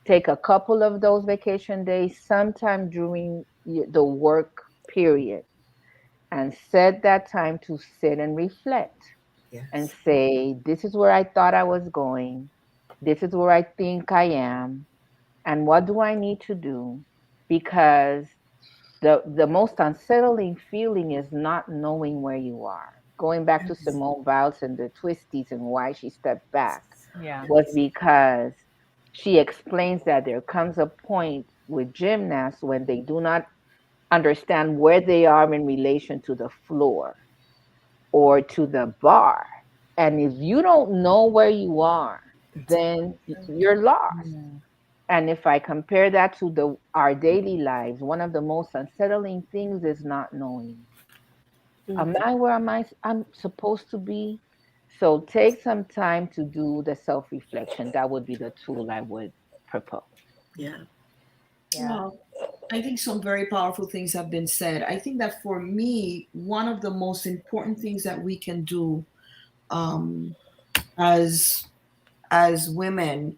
Take a couple of those vacation days sometime during the work period and set that time to sit and reflect and say, this is where I thought I was going. This is where I think I am. And what do I need to do? Because the most unsettling feeling is not knowing where you are. Going back to Simone Biles and the twisties and why she stepped back was because she explains that there comes a point with gymnasts when they do not understand where they are in relation to the floor or to the bar. And if you don't know where you are, then you're lost. And if I compare that to our daily lives, one of the most unsettling things is not knowing. Am I where I'm supposed to be? So take some time to do the self-reflection. That would be the tool I would propose. Yeah. Well, I think some very powerful things have been said. I think that for me, one of the most important things that we can do as women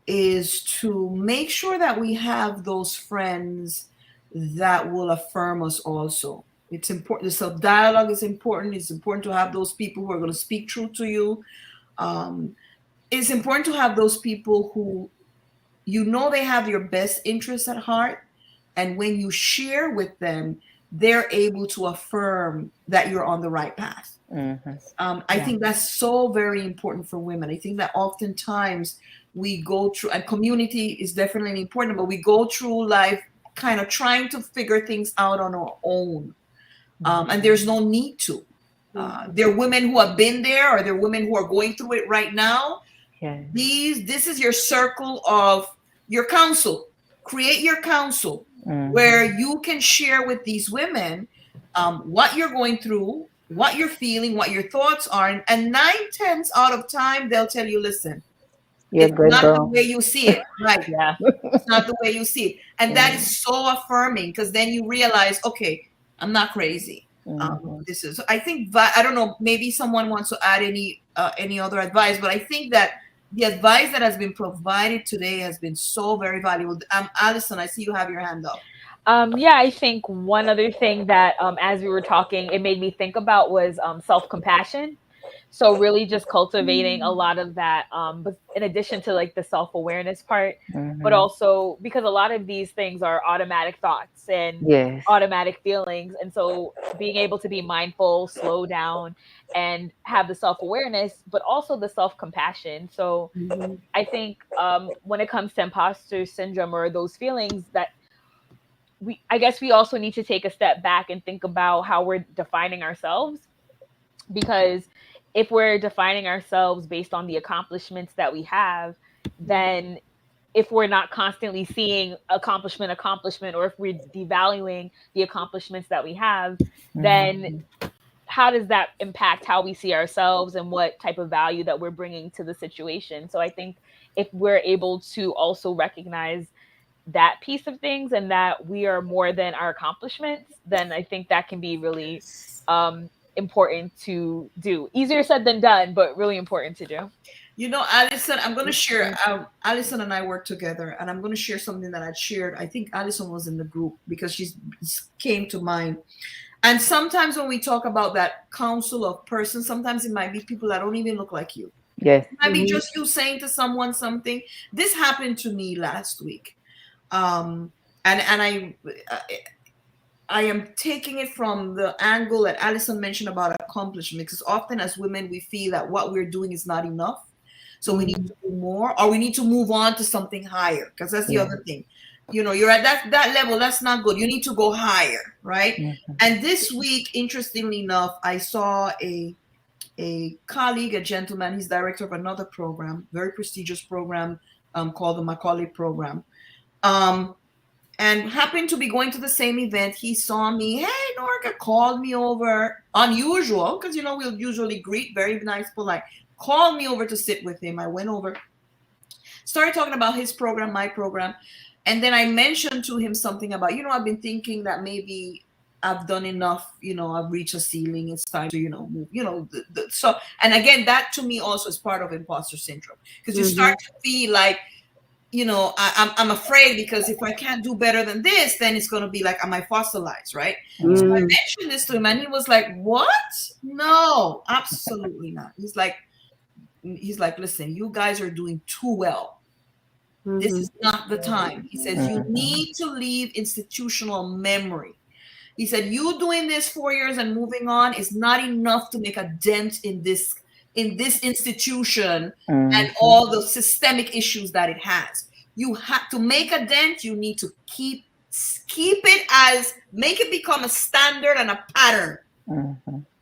is to make sure that we have those friends that will affirm us also. It's important. The self-dialogue is important. It's important to have those people who are going to speak truth to you. It's important to have those people who you know they have your best interests at heart. And when you share with them, they're able to affirm that you're on the right path. I think that's so very important for women. I think that oftentimes we go through, and community is definitely important, but we go through life kind of trying to figure things out on our own. And there's no need to. There are women who have been there, or there are women who are going through it right now. This is your circle of your council. Create your council where you can share with these women what you're going through, what you're feeling, what your thoughts are. And 9/10 out of time, they'll tell you, listen, it's not the way you see it. Right. It's not the way you see it. And that is so affirming, because then you realize, okay, I'm not crazy. This is, I think, I don't know, maybe someone wants to add any other advice, but I think that the advice that has been provided today has been so very valuable. Allison, I see you have your hand up. I think one other thing that as we were talking, it made me think about was self-compassion. So really just cultivating a lot of that, but in addition to like the self-awareness part, but also because a lot of these things are automatic thoughts and automatic feelings. And so being able to be mindful, slow down, and have the self-awareness, but also the self-compassion. So I think when it comes to imposter syndrome or those feelings, that I guess we also need to take a step back and think about how we're defining ourselves. Because if we're defining ourselves based on the accomplishments that we have, then if we're not constantly seeing accomplishment, or if we're devaluing the accomplishments that we have, then how does that impact how we see ourselves and what type of value that we're bringing to the situation? So I think if we're able to also recognize that piece of things and that we are more than our accomplishments, then I think that can be really important to do. Easier said than done, but really important to do. You know, Allison, I'm going to share, Allison and I work together, and I'm going to share something that I shared. I think Allison was in the group because she came to mind. And sometimes when we talk about that council of persons, sometimes it might be people that don't even look like you. It might be just you saying to someone something. This happened to me last week. And I am taking it from the angle that Allison mentioned about accomplishment, because often as women, we feel that what we're doing is not enough. So we need to do more, or we need to move on to something higher, because that's the other thing. you're at that level. That's not good. You need to go higher, right? Mm-hmm. And this week, interestingly enough, I saw a colleague, a gentleman. He's director of another program, very prestigious program, called the Macaulay program. And happened to be going to the same event. He saw me. Hey, Norca, called me over. Unusual, because we'll usually greet, very nice, polite. Called me over to sit with him. I went over, started talking about his program, my program, and then I mentioned to him something about, I've been thinking that maybe I've done enough. I've reached a ceiling. It's time to, move. So, and again, that to me also is part of imposter syndrome, because you start to feel like, I'm afraid, because if I can't do better than this, then it's going to be like, am I fossilized, right? So I mentioned this to him, and he was like, what? No, absolutely not. He's like, listen, you guys are doing too well. This is not the time. He says, you need to leave institutional memory. He said, you doing this 4 years and moving on is not enough to make a dent in this institution and all the systemic issues that it has. You have to make a dent. You need to keep it make it become a standard and a pattern.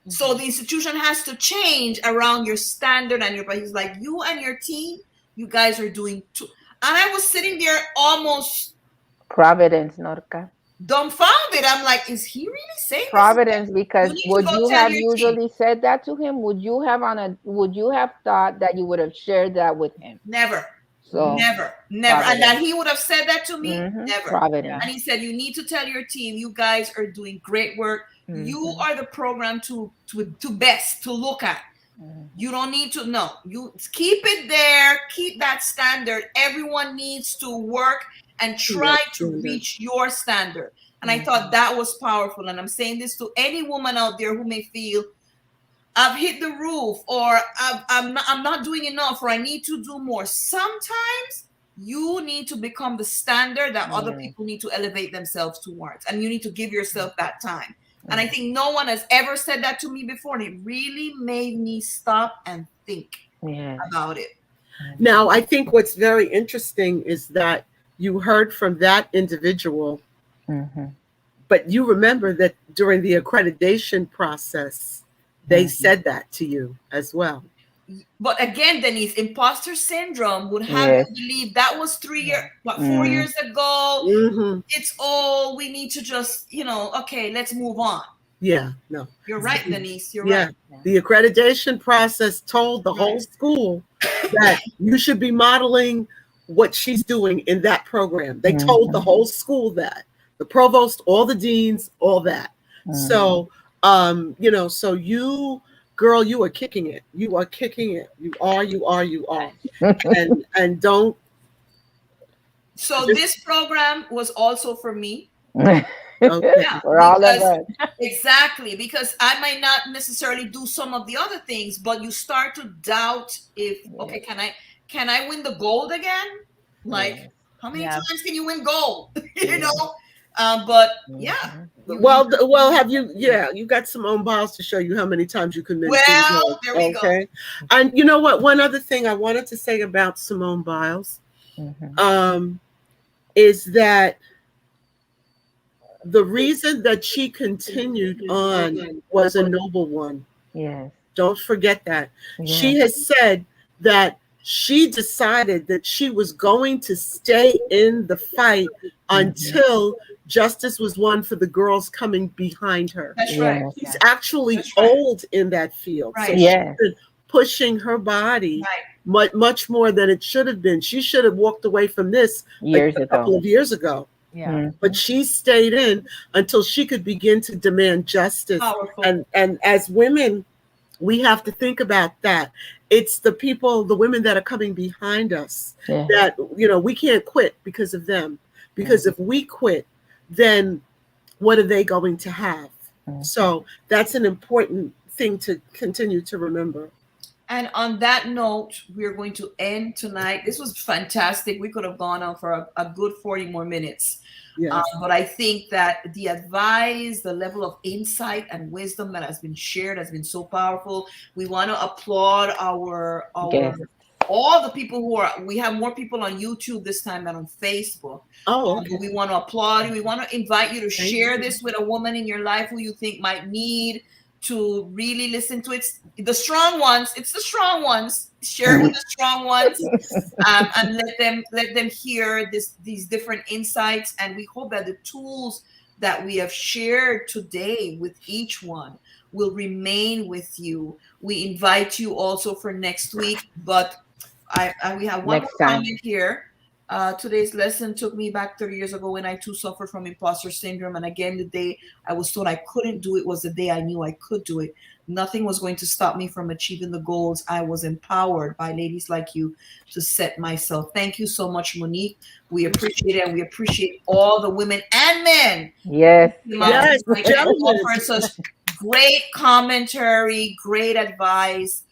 So the institution has to change around your standard and but he's like, you and your team, you guys are doing too. And I was sitting there almost Providence, Norca. Dumbfounded. I'm like, is he really saying Providence? Because would you have usually said that to him? Would you have thought that you would have shared that with him? Never. So never. Providence. And that he would have said that to me? Never. Providence. And he said, you need to tell your team, you guys are doing great work. You are the program to best to look at. You don't need to know. You keep it there. Keep that standard. Everyone needs to work and try to reach your standard. And I thought that was powerful. And I'm saying this to any woman out there who may feel, I've hit the roof, or I'm not doing enough, or I need to do more. Sometimes you need to become the standard that other people need to elevate themselves towards. And you need to give yourself that time. And I think no one has ever said that to me before. And it really made me stop and think about it. Now, I think what's very interesting is that you heard from that individual, but you remember that during the accreditation process, they said that to you as well. But again, Denise, imposter syndrome would have you believe that was 4 years ago. It's all we need to just, okay, let's move on. Yeah, no. You're right, Denise. You're right. The accreditation process told the whole school that you should be modeling what she's doing in that program. They told the whole school that. The provost, all the deans, all that. So, so you, girl, you are kicking it. You are kicking it. You are. and don't. So this program was also for me. For all of us. Exactly, because I might not necessarily do some of the other things, but you start to doubt if, okay, can I win the gold again? Like, how many times can you win gold? But Well, have you? Yeah, you got Simone Biles to show you how many times you can win. Well, there we go. And you know what? One other thing I wanted to say about Simone Biles, is that the reason that she continued on was a noble one. Yes. Don't forget that. She has said that she decided that she was going to stay in the fight until justice was won for the girls coming behind her. That's right. She's actually old in that field. Right. So she's been pushing her body much more than it should have been. She should have walked away from this a couple of years ago. Yeah. But she stayed in until she could begin to demand justice. Powerful. And as women, we have to think about that. It's the women that are coming behind us that, we can't quit because of them. Because if we quit, then what are they going to have? So that's an important thing to continue to remember. And on that note, we're going to end tonight. This was fantastic. We could have gone on for a good 40 more minutes. Yes. But I think that the advice, the level of insight and wisdom that has been shared has been so powerful. We want to applaud our all the people we have more people on YouTube this time than on Facebook. Oh, okay. We want to applaud you. We want to invite you to share this with a woman in your life who you think might need to really listen to it. The strong ones, it's the strong ones. Share it with the strong ones, and let them hear these different insights. And we hope that the tools that we have shared today with each one will remain with you. We invite you also for next week, but we have one more comment here. Today's lesson took me back 30 years ago when I too suffered from imposter syndrome. And again, the day I was told I couldn't do it was the day I knew I could do it. Nothing was going to stop me from achieving the goals. I was empowered by ladies like you to set myself. Thank you so much, Monique. We appreciate it. And we appreciate all the women and men. Yes. Yes. For such great commentary, great advice.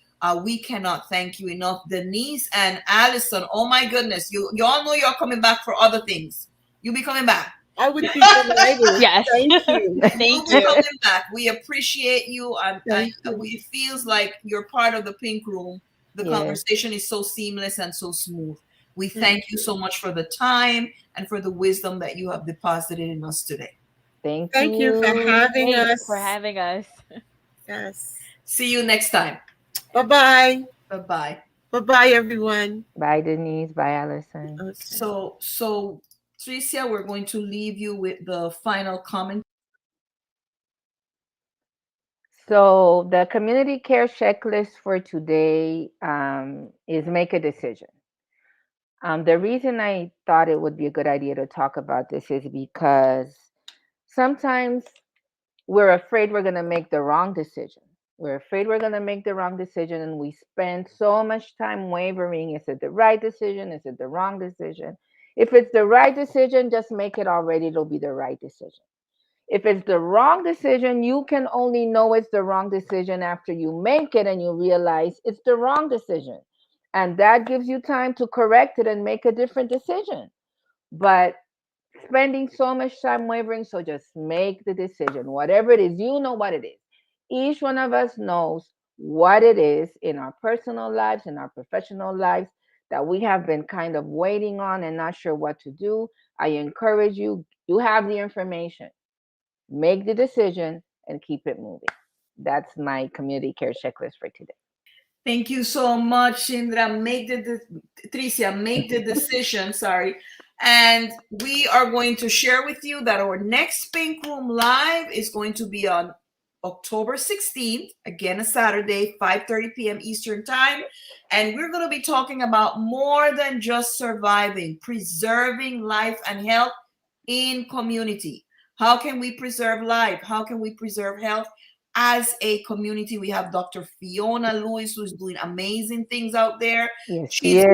We cannot thank you enough. Denise and Allison, oh my goodness. You all know you're coming back for other things. You'll be coming back. I would be delighted. Yes. Thank you. Thank you. Coming back. We appreciate you. And it feels like you're part of the Pink Room. The conversation is so seamless and so smooth. We thank you so much for the time and for the wisdom that you have deposited in us today. Thank you for having us. For having us. Yes. See you next time. Bye-bye. Bye-bye. Bye-bye, everyone. Bye, Denise. Bye, Allison. Okay. So Tricia, we're going to leave you with the final comment. So the community care checklist for today is make a decision. The reason I thought it would be a good idea to talk about this is because sometimes we're afraid we're going to make the wrong decision. We're afraid we're going to make the wrong decision, and we spend so much time wavering. Is it the right decision? Is it the wrong decision? If it's the right decision, just make it already. It'll be the right decision. If it's the wrong decision, you can only know it's the wrong decision after you make it and you realize it's the wrong decision. And that gives you time to correct it and make a different decision. But spending so much time wavering, so just make the decision. Whatever it is, you know what it is. Each one of us knows what it is in our personal lives, in our professional lives, that we have been kind of waiting on and not sure what to do. I encourage you, you have the information. Make the decision and keep it moving. That's my community care checklist for today. Thank you so much, Indra. Tricia, make the decision, sorry. And we are going to share with you that our next Pink Room Live is going to be on October 16th, again, a Saturday, 5:30 p.m. Eastern Time. And we're going to be talking about more than just surviving, preserving life and health in community. How can we preserve life? How can we preserve health as a community? We have Dr. Fiona Lewis, who's doing amazing things out there. Yes, she's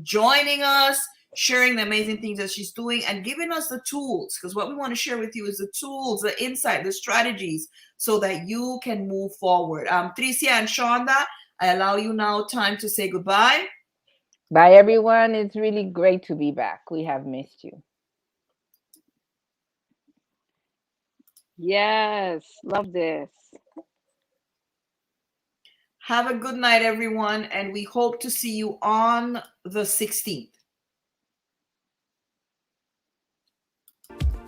joining us, sharing the amazing things that she's doing and giving us the tools, because what we want to share with you is the tools, the insight, the strategies, so that you can move forward. Tricia and Shonda, I allow you now time to say goodbye. Bye, everyone. It's really great to be back. We have missed you. Yes, love this. Have a good night, everyone, and we hope to see you on the 16th.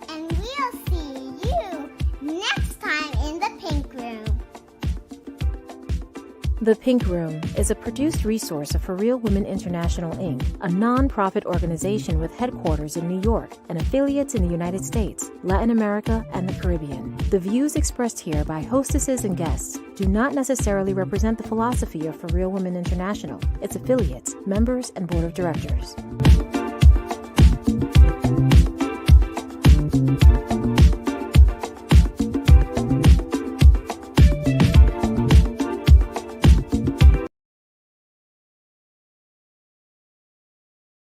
And we'll see you next time in the Pink Room. The Pink Room is a produced resource of For Real Women International, Inc., a non-profit organization with headquarters in New York and affiliates in the United States, Latin America, and the Caribbean. The views expressed here by hostesses and guests do not necessarily represent the philosophy of For Real Women International, its affiliates, members, and board of directors.